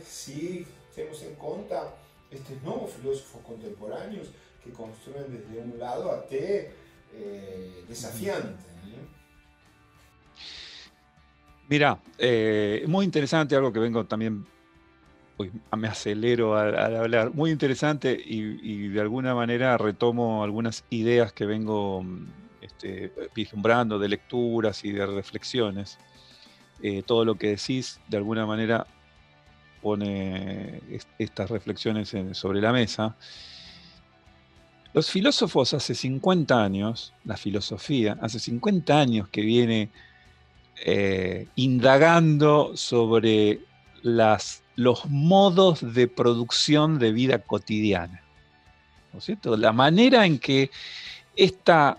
Se temos em conta estes novos filósofos contemporâneos que construem desde um lado até desafiante. Mira, muy interesante, algo que vengo también, me acelero al hablar, muy interesante y de alguna manera retomo algunas ideas que vengo vislumbrando de lecturas y de reflexiones. Todo lo que decís de alguna manera pone estas reflexiones sobre la mesa. Los filósofos hace 50 años, la filosofía, hace 50 años que viene indagando sobre los modos de producción de vida cotidiana, ¿no es cierto? La manera en que esta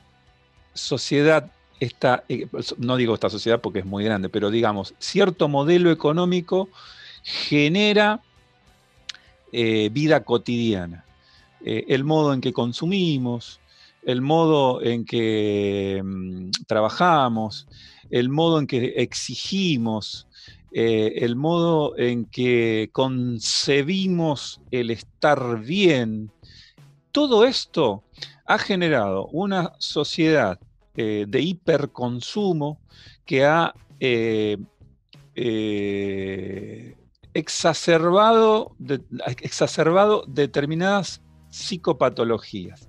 sociedad, no digo esta sociedad porque es muy grande, pero digamos, cierto modelo económico genera vida cotidiana. El modo en que consumimos, el modo en que trabajamos, el modo en que exigimos, el modo en que concebimos el estar bien. Todo esto ha generado una sociedad de hiperconsumo que ha exacerbado determinadas psicopatologías.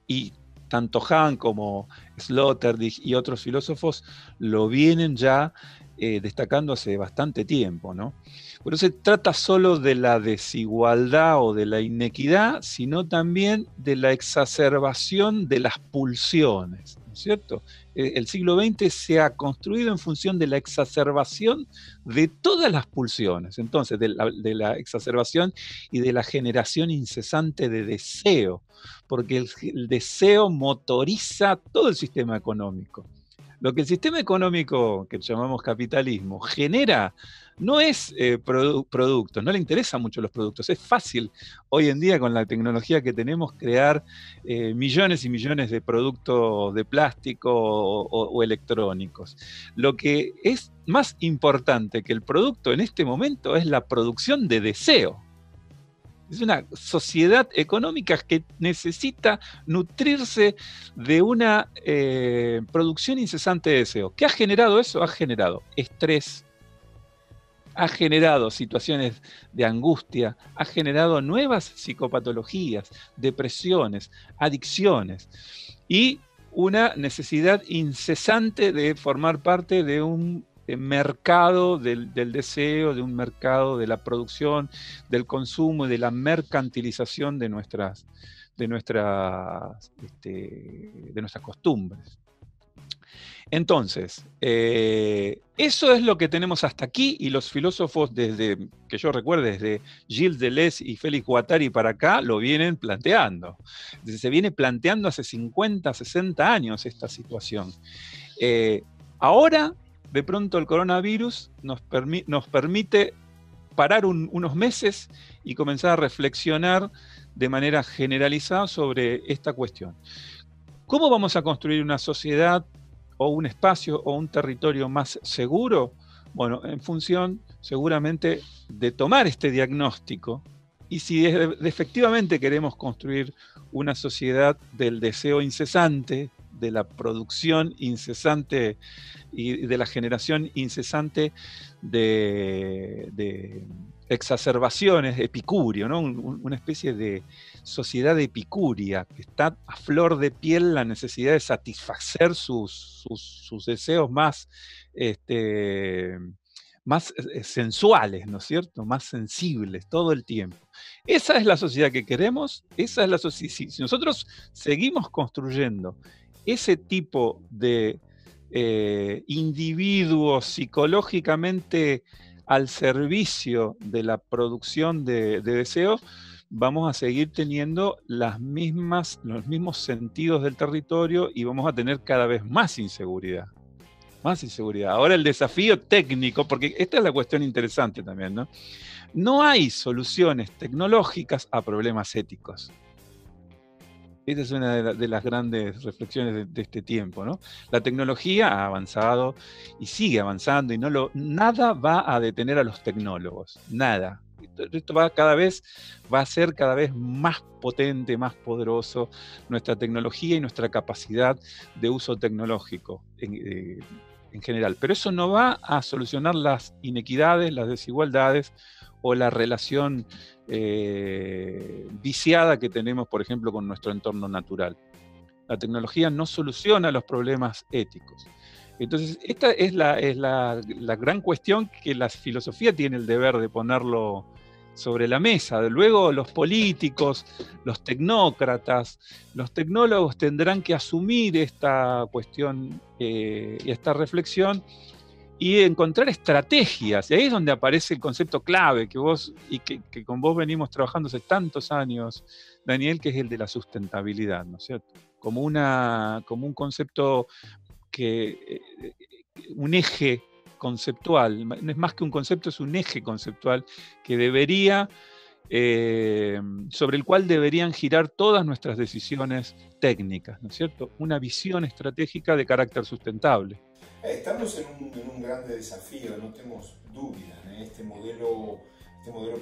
Y tanto Hahn como Sloterdijk y otros filósofos lo vienen ya destacando hace bastante tiempo, ¿no? Pero no se trata solo de la desigualdad o de la inequidad, sino también de la exacerbación de las pulsiones, ¿no es cierto? El siglo XX se ha construido en función de la exacerbación de todas las pulsiones, entonces de la exacerbación y de la generación incesante de deseo, porque el deseo motoriza todo el sistema económico. Lo que el sistema económico, que llamamos capitalismo, genera no es productos, no le interesan mucho los productos. Es fácil hoy en día con la tecnología que tenemos crear millones y millones de productos de plástico o electrónicos. Lo que es más importante que el producto en este momento es la producción de deseo. Es una sociedad económica que necesita nutrirse de una producción incesante de deseo. ¿Qué ha generado eso? Ha generado estrés, ha generado situaciones de angustia, ha generado nuevas psicopatologías, depresiones, adicciones y una necesidad incesante de formar parte de un mercado del deseo, de un mercado de la producción, del consumo y de la mercantilización de nuestras costumbres. Entonces, eso es lo que tenemos hasta aquí, y los filósofos, desde que yo recuerde, desde Gilles Deleuze y Félix Guattari para acá, lo vienen planteando. Se viene planteando hace 50, 60 años esta situación. Ahora, de pronto, el coronavirus nos permite parar unos meses y comenzar a reflexionar de manera generalizada sobre esta cuestión. ¿Cómo vamos a construir una sociedad o un espacio o un territorio más seguro? Bueno, en función seguramente de tomar este diagnóstico, y si efectivamente queremos construir una sociedad del deseo incesante, de la producción incesante y de la generación incesante de exacerbaciones, epicurio, ¿no? Una especie de sociedad epicúrea que está a flor de piel la necesidad de satisfacer sus deseos más, más sensuales, ¿no es cierto? Más sensibles todo el tiempo. Esa es la sociedad que queremos, esa es la sociedad. Si nosotros seguimos construyendo ese tipo de individuos psicológicamente al servicio de la producción de deseos, vamos a seguir teniendo los mismos sentidos del territorio y vamos a tener cada vez más inseguridad. Más inseguridad. Ahora el desafío técnico, porque esta es la cuestión interesante también, ¿no? No hay soluciones tecnológicas a problemas éticos. Esa es una de las grandes reflexiones de este tiempo, ¿no? La tecnología ha avanzado y sigue avanzando y nada va a detener a los tecnólogos, nada. Esto va a ser cada vez más potente, más poderoso nuestra tecnología y nuestra capacidad de uso tecnológico en general. Pero eso no va a solucionar las inequidades, las desigualdades o la relación viciada que tenemos, por ejemplo, con nuestro entorno natural. La tecnología no soluciona los problemas éticos. Entonces, esta es la gran cuestión que la filosofía tiene el deber de ponerlo sobre la mesa. Luego los políticos, los tecnócratas, los tecnólogos tendrán que asumir esta cuestión y esta reflexión y encontrar estrategias. Y ahí es donde aparece el concepto clave que con vos venimos trabajando hace tantos años, Daniel, que es el de la sustentabilidad, ¿no es cierto? Como un concepto un eje conceptual, no es más que un concepto, es un eje conceptual que debería sobre el cual deberían girar todas nuestras decisiones técnicas, ¿no es cierto? Una visión estratégica de carácter sustentable. Estamos en un grande desafío, no tenemos duda, ¿eh? Este modelo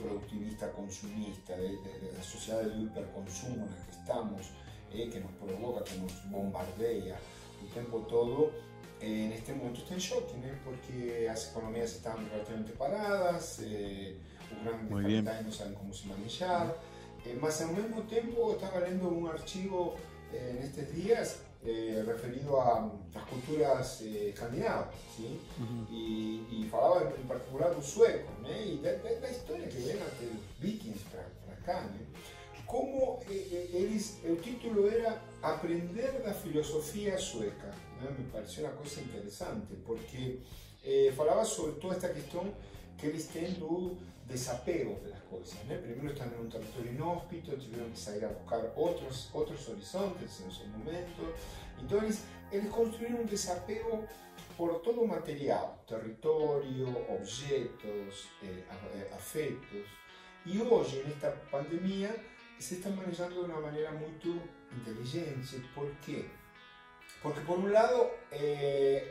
productivista, consumista, de la sociedad de hiperconsumo en la que estamos, que nos provoca, que nos bombardea el tiempo todo, en este momento está en shock, porque las economías están relativamente paradas, los grandes capitales no saben cómo se manejar, mas al mismo tiempo estaba leyendo un archivo en estos días referido a las culturas escandinavas, ¿sí? Y falaba en particular de los suecos, y de la historia que viene de los vikings para acá, como el título era Aprender la filosofía sueca, me pareció una cosa interesante, porque falaba sobre toda esta cuestión que ellos tienen do desapego de las cosas, Primero están en un territorio inhóspito, tuvieron que salir a buscar otros horizontes en su momento, entonces ellos construyeron un desapego por todo material, territorio, objetos, afectos, y hoy en esta pandemia se están manejando de una manera muy inteligente. ¿Por qué? Porque por un lado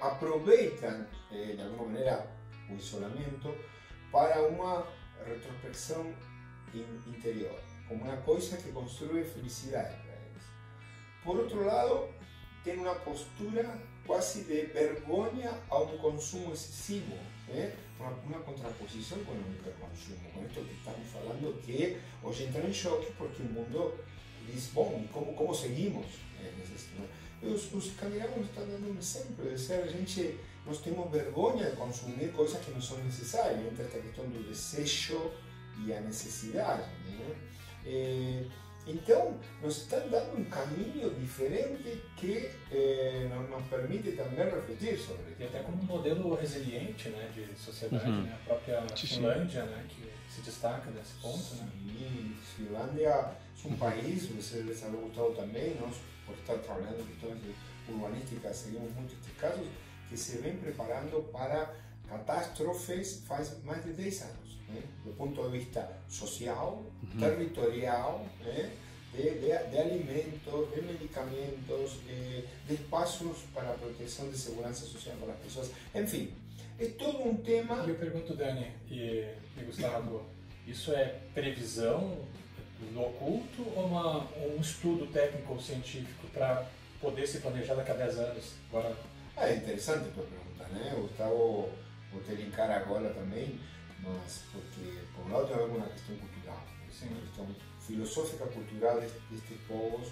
aprovechan de alguna manera el isolamiento para una retrospección interior, como una cosa que construye felicidad para ellos. Por otro lado, tiene una postura casi de vergüenza a un consumo excesivo, una contraposición con el hiperconsumo, con esto que estamos hablando, que hoy entra en shock porque el mundo dice, bueno, ¿cómo seguimos en ese Los escandinavos nos están dando un ejemplo de ser gente, nós temos vergonha de consumir coisas que não são necessárias, entre esta questão do desejo e a necessidade, então, nos estão dando um caminho diferente que nos permite também refletir sobre isso. E até como um modelo resiliente, de sociedade, a própria Finlândia, que se destaca nesse ponto. Sim, Finlândia é um país, você deve saber gostado também, nós por estar trabalhando em questões urbanísticas, seguimos muito estes casos, que se vem preparando para catástrofes faz mais de 10 anos, do ponto de vista social, territorial, de alimentos, de medicamentos, de espaços para a proteção de segurança social para as pessoas, enfim, é todo um tema. E eu pergunto, Dani e Gustavo, isso é previsão no oculto ou um estudo técnico ou científico para poder se planejar daqui a 10 anos? Agora... É interessante a tua pergunta, Gustavo, vou te linkar agora também, mas porque por um lado tem alguma questão cultural, uma questão filosófica cultural destes povos,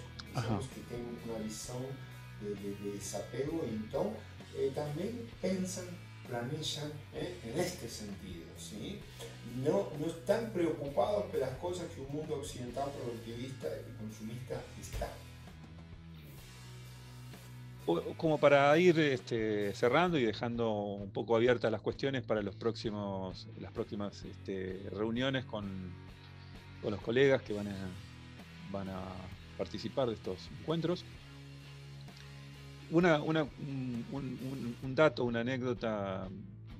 que têm uma visão de desapego, então também pensam, planejam neste sentido, ¿sí? No están preocupados por las cosas que un mundo occidental productivista y consumista está. Como para ir cerrando y dejando un poco abiertas las cuestiones para las próximas reuniones con los colegas que van a participar de estos encuentros. Un dato, una anécdota,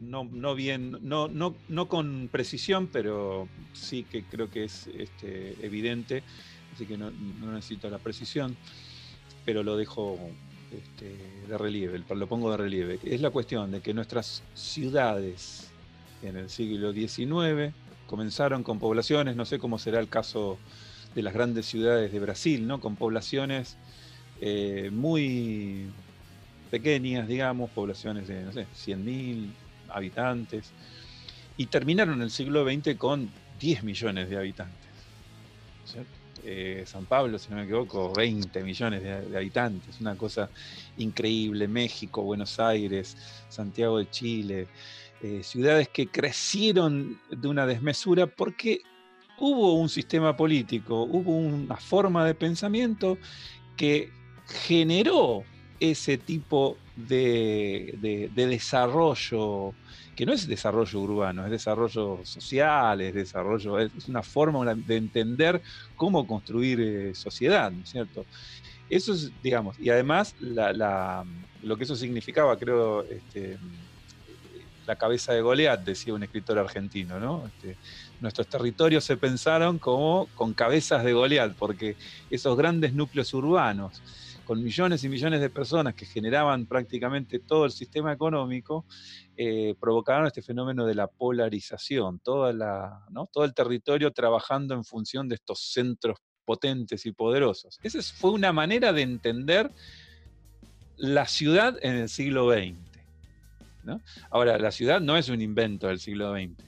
no con precisión, pero sí que creo que es evidente, así que no necesito la precisión, pero lo dejo de relieve, lo pongo de relieve. Es la cuestión de que nuestras ciudades en el siglo XIX comenzaron con poblaciones, no sé cómo será el caso de las grandes ciudades de Brasil, ¿no? Con poblaciones muy pequeñas, digamos, poblaciones de, no sé, 100.000 habitantes, y terminaron en el siglo XX con 10 millones de habitantes, ¿cierto? San Pablo, si no me equivoco, 20 millones de habitantes, una cosa increíble. México, Buenos Aires, Santiago de Chile, ciudades que crecieron de una desmesura porque hubo un sistema político, hubo una forma de pensamiento que generó ese tipo de desarrollo, que no es desarrollo urbano, es desarrollo social, es una forma de entender cómo construir sociedad, ¿no es cierto? Eso es, digamos, y además lo que eso significaba, creo, la cabeza de Goliat, decía un escritor argentino, ¿no? Nuestros territorios se pensaron como con cabezas de Goliat, porque esos grandes núcleos urbanos, con millones y millones de personas que generaban prácticamente todo el sistema económico, provocaron este fenómeno de la polarización, ¿no? Todo el territorio trabajando en función de estos centros potentes y poderosos. Esa fue una manera de entender la ciudad en el siglo XX, ¿no? Ahora, la ciudad no es un invento del siglo XX.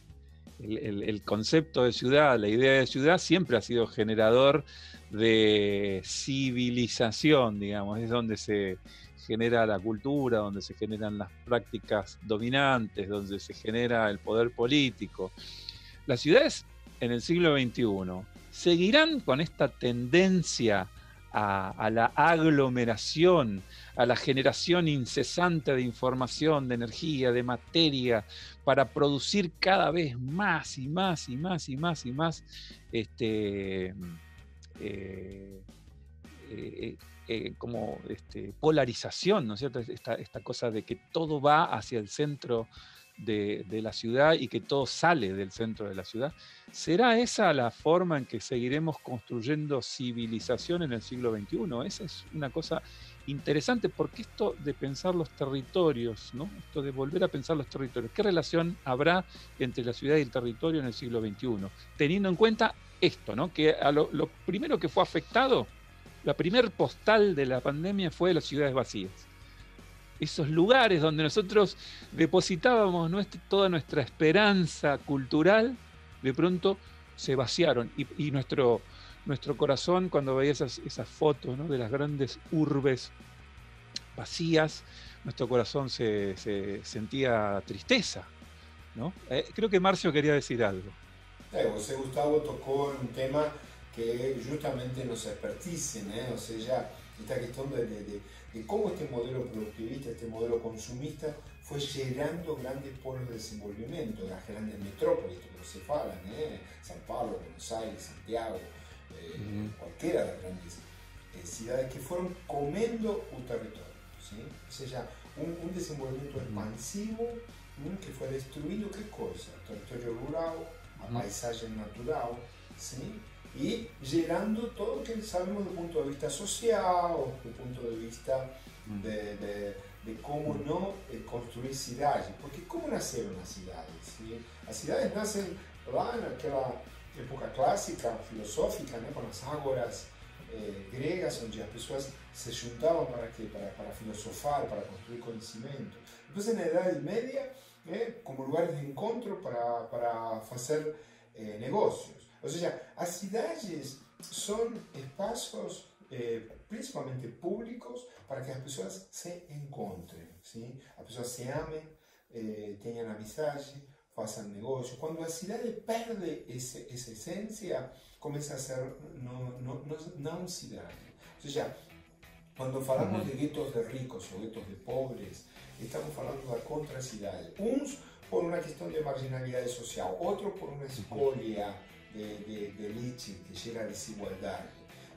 El concepto de ciudad, la idea de ciudad siempre ha sido generador de civilización, digamos, es donde se genera la cultura, donde se generan las prácticas dominantes, donde se genera el poder político. Las ciudades en el siglo XXI seguirán con esta tendencia a la aglomeración, a la generación incesante de información, de energía, de materia, para producir cada vez más y más y más y más y más polarización, ¿no es cierto? Esta cosa de que todo va hacia el centro de la ciudad y que todo sale del centro de la ciudad. ¿Será esa la forma en que seguiremos construyendo civilización en el siglo XXI? Esa es una cosa interesante, porque esto de pensar los territorios, ¿no? Esto de volver a pensar los territorios, ¿qué relación habrá entre la ciudad y el territorio en el siglo XXI? Teniendo en cuenta esto, ¿no? Que lo primero que fue afectado, la primer postal de la pandemia fue las ciudades vacías. Esos lugares donde nosotros depositábamos toda nuestra esperanza cultural, de pronto se vaciaron. Y nuestro corazón, cuando veía esas fotos, ¿no?, de las grandes urbes vacías, nuestro corazón se sentía tristeza, ¿no? Creo que Marcio quería decir algo. Você, Gustavo, tocó en un tema que justamente nos expertise, ¿eh? O sea, ya esta cuestión de cómo este modelo productivista, este modelo consumista, fue generando grandes polos de desenvolvimiento, las grandes metrópolis, que se falan, São Paulo, Buenos Aires, Santiago, cualquiera de las grandes ciudades que fueron comiendo un territorio, ¿sí? O sea, un desenvolvimiento expansivo que fue destruyendo, ¿qué cosa? El territorio rural, la paisaje natural, ¿sí? Y gerando todo lo que sabemos desde el punto de vista social, desde el punto de vista de cómo no construir ciudades. Porque ¿cómo nacieron las ciudades? ¿Sí? Las ciudades nacen en aquella época clásica, filosófica, ¿no?, con las ágoras griegas, donde las personas se juntaban para filosofar, para construir conocimiento. Entonces, en la Edad Media, como lugares de encuentro para hacer negocios. O sea, las ciudades son espacios principalmente públicos para que las personas se encuentren, ¿sí? Las personas se amen, tengan amistad, hagan negocios. Cuando la ciudad pierde esa esencia, comienza a ser no ciudad. O sea, cuando hablamos de guetos de ricos o guetos de pobres, estamos hablando de la contracidad. Uns por una cuestión de marginalidad social, otros por una escoria de elite que llega a desigualdad.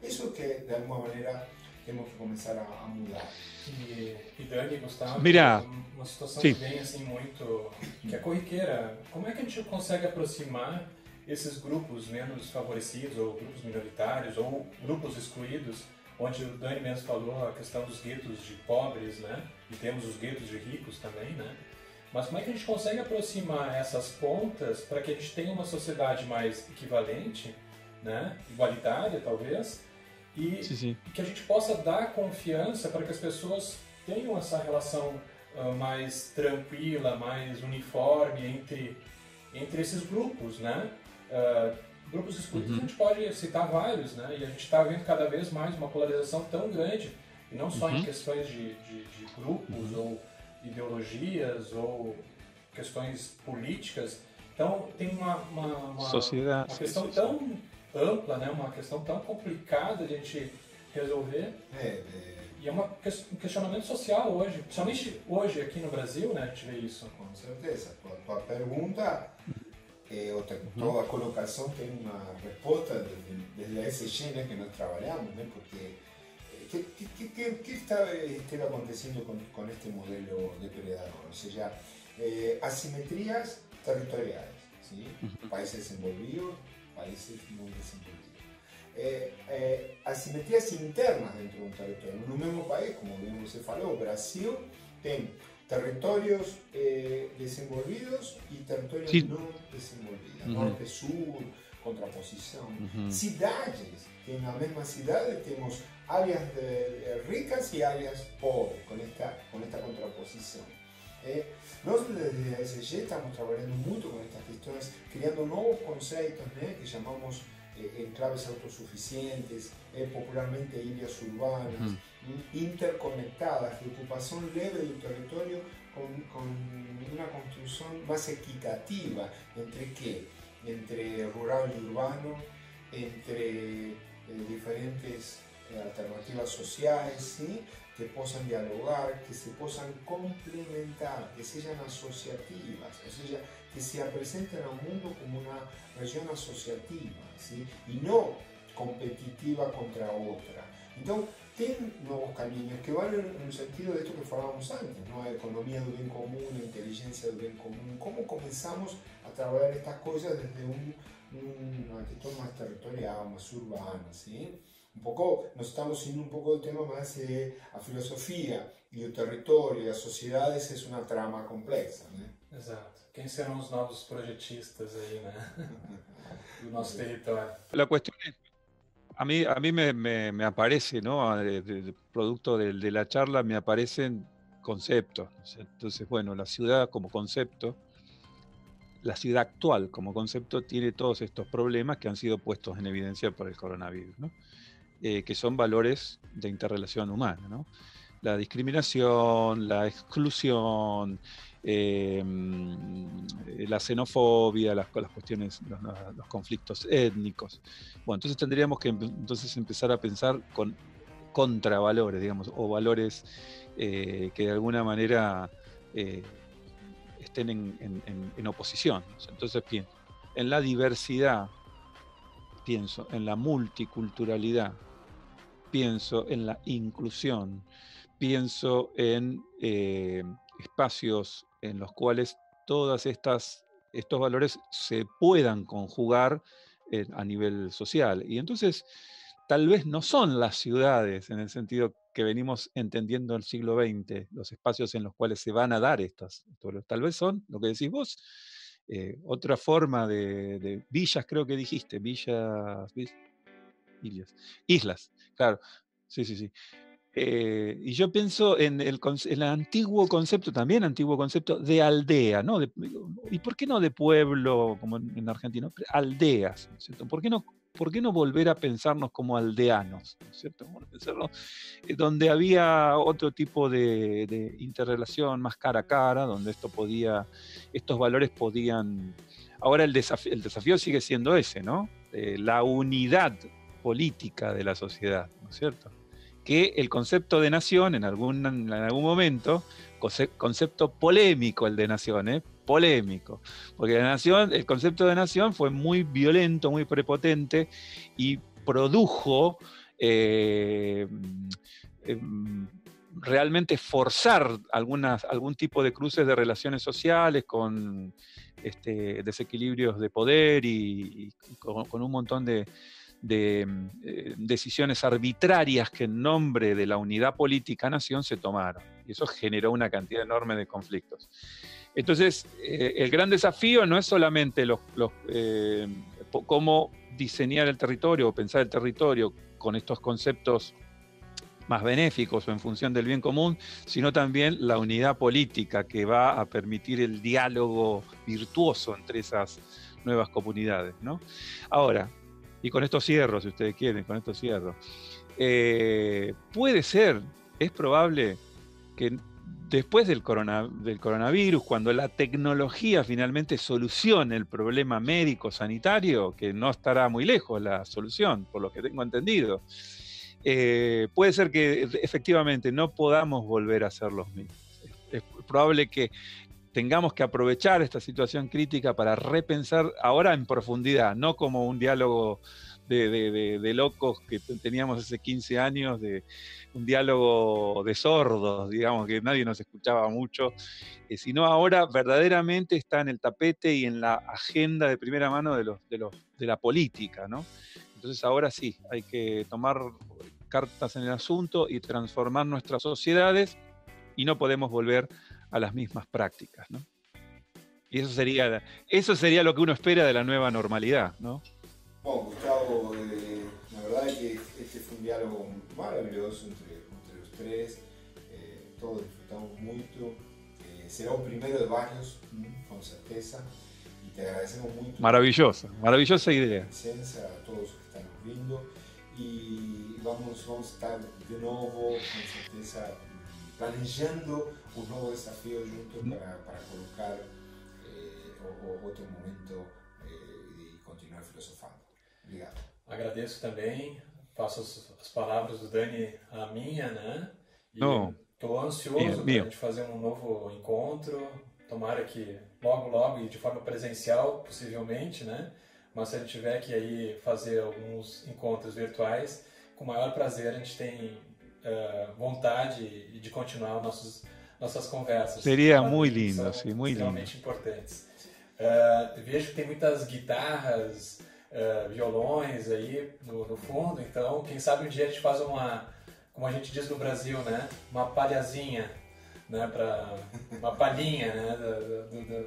Eso que de alguna manera temos que começar a mudar. E Dani, Gustavo, Mira, uma situação sim. que vem assim muito, que é corriqueira. Como é que a gente consegue aproximar esses grupos menos favorecidos, ou grupos minoritários, ou grupos excluídos, onde o Dani mesmo falou a questão dos guetos de pobres, né? E temos os guetos de ricos também, né? Mas como é que a gente consegue aproximar essas pontas para que a gente tenha uma sociedade mais equivalente, né? Igualitária, talvez, e que a gente possa dar confiança para que as pessoas tenham essa relação mais tranquila, mais uniforme entre esses grupos, né? Grupos excluídos, a gente pode citar vários, né? E a gente está vendo cada vez mais uma polarização tão grande, e não só em questões de grupos ou ideologias ou questões políticas. Então tem uma questão tão ampla, né? Uma questão tão complicada de a gente resolver. E é um questionamento social hoje, principalmente hoje aqui no Brasil, né? A gente vê isso. Com certeza. Tua pergunta, toda a colocação tem uma resposta desde a SG, né, que nós trabalhamos, né? Porque ¿qué estaba aconteciendo con este modelo depredador? O sea, asimetrías territoriales, ¿sí? Países desenvolvidos, países no desenvolvidos. Asimetrías internas dentro de un territorio. En un mismo país, como bien se falou, Brasil tiene territorios desenvolvidos y territorios no desenvolvidos, norte-sur, contraposición. Ciudades, en la misma ciudad tenemos áreas ricas y áreas pobres, con esta contraposición. Nosotros desde SG estamos trabajando mucho con estas cuestiones, creando nuevos conceptos que llamamos enclaves autosuficientes, popularmente ilhas urbanas, interconectadas, de ocupación leve del territorio con una construcción más equitativa entre ¿qué? Entre rural y urbano, entre diferentes alternativas sociales, ¿sí? Que puedan dialogar, que se puedan complementar, que sean asociativas, o sea, que se presenten al mundo como una región asociativa, ¿sí? Y no competitiva contra otra. Entonces, tienen nuevos caminos que van en el sentido de esto que hablábamos antes, ¿no? Economía del bien común, inteligencia del bien común, cómo comenzamos a trabajar estas cosas desde una cuestión más territorial, más urbana, ¿sí? Un poco, nos estamos yendo un poco del tema más de la filosofía y el territorio y las sociedades es una trama complexa, ¿no? Exato. Quem serão os novos projetistas aí, né? Do nosso território. La cuestión es, a mí me aparece, ¿no? Producto de la charla me aparecen conceptos, ¿no? Entonces, bueno, la ciudad como concepto, la ciudad actual como concepto tiene todos estos problemas que han sido puestos en evidencia por el coronavirus, ¿no? Que son valores de interrelación humana, ¿no? La discriminación, la exclusión, la xenofobia, las cuestiones, los conflictos étnicos. Bueno, entonces tendríamos que empezar a pensar con contravalores, digamos, o valores que de alguna manera estén en oposición. Entonces pienso en la diversidad, pienso en la multiculturalidad, pienso en la inclusión, pienso en espacios en los cuales todos estos valores se puedan conjugar a nivel social. Y entonces, tal vez no son las ciudades, en el sentido que venimos entendiendo en el siglo XX, los espacios en los cuales se van a dar estos valores. Tal vez son, lo que decís vos, otra forma de villas, creo que dijiste, islas, claro, sí. Y yo pienso en el antiguo concepto de aldea, ¿no? ¿Y por qué no de pueblo, como en Argentina? Aldeas, ¿no es cierto? ¿Por qué no volver a pensarnos como aldeanos, ¿no es cierto? Pensarlo, donde había otro tipo de interrelación más cara a cara, donde estos valores podían... Ahora el desafío sigue siendo ese, ¿no? La unidad política de la sociedad, ¿no es cierto? Que el concepto de nación, en algún momento, concepto polémico el de nación, polémico, porque el concepto de nación fue muy violento, muy prepotente y produjo realmente forzar algún tipo de cruces de relaciones sociales con desequilibrios de poder y con un montón de decisiones arbitrarias que en nombre de la unidad política-nación se tomaron. Y eso generó una cantidad enorme de conflictos. Entonces, el gran desafío no es solamente cómo diseñar el territorio o pensar el territorio con estos conceptos más benéficos o en función del bien común, sino también la unidad política que va a permitir el diálogo virtuoso entre esas nuevas comunidades, ¿no? Ahora, y con esto cierro, si ustedes quieren, puede ser, es probable que después del coronavirus, cuando la tecnología finalmente solucione el problema médico-sanitario, que no estará muy lejos la solución, por lo que tengo entendido, puede ser que efectivamente no podamos volver a ser los mismos. Es probable que tengamos que aprovechar esta situación crítica para repensar ahora en profundidad, no como un diálogo de locos que teníamos hace 15 años, de un diálogo de sordos, digamos, que nadie nos escuchaba mucho, sino ahora verdaderamente está en el tapete y en la agenda de primera mano de la política, ¿no? Entonces ahora sí, hay que tomar cartas en el asunto y transformar nuestras sociedades, y no podemos volver a las mismas prácticas, ¿no? Y eso sería lo que uno espera de la nueva normalidad, ¿no? Bueno, Gustavo, la verdad es que este fue un diálogo maravilloso entre los tres, todos disfrutamos mucho, será un primero de varios, con certeza, y te agradecemos mucho. Maravillosa idea. Presencia a todos los que están nos viendo, y vamos a estar de nuevo, con certeza, planejando un nuevo desafío juntos para colocar outro momento e continuar filosofando. Obrigado. Agradeço também, faço as palavras do Dani a minha, né? E estou ansioso para a gente fazer um novo encontro, tomara que logo e de forma presencial, possivelmente, né? Mas se a gente tiver que aí fazer alguns encontros virtuais, com o maior prazer a gente tem vontade de continuar nossas conversas. Seria muito lindo, sim, muito lindo. Extremamente importantes. Vejo que tem muitas guitarras, violões aí no fundo, então quem sabe um dia a gente faz como a gente diz no Brasil, né, uma palhazinha, né, uma palhinha, né,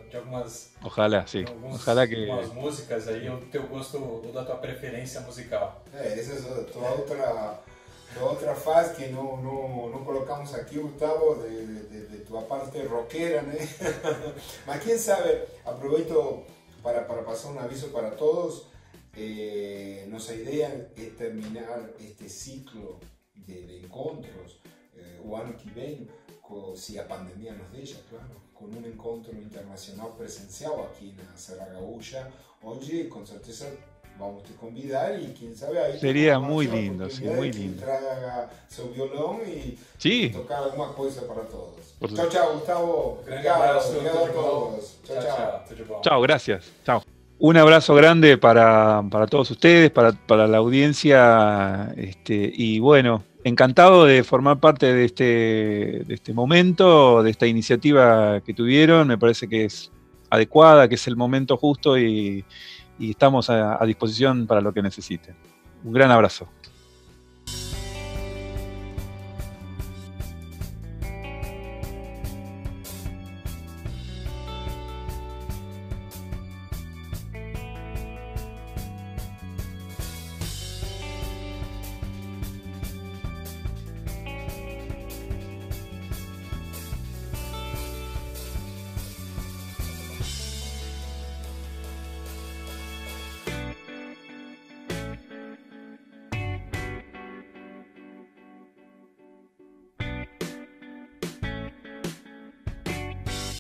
de algumas, ojalá, sim. Ojalá que algumas músicas aí, o teu gosto ou da tua preferência musical. Essa é outra fase que não colocamos aqui, Gustavo, de tua parte rockera, né? Mas quem sabe, aproveito para passar um aviso para todos. Nossa ideia é terminar este ciclo de encontros o ano que vem, se a pandemia nos deixa, claro, com um encontro internacional presencial aqui na Serra Gaúcha, onde com certeza vamos te convidar y quién sabe ahí sería muy lindo, sí, muy lindo. Traga su violón y tocar alguna cosa para todos. Chao, Gustavo. Obrigado a todos. Chao, gracias. Chao. Un abrazo grande para todos ustedes, para la audiencia, y bueno, encantado de formar parte de este momento, de esta iniciativa que tuvieron. Me parece que es adecuada, que es el momento justo y estamos a disposición para lo que necesiten. Un gran abrazo.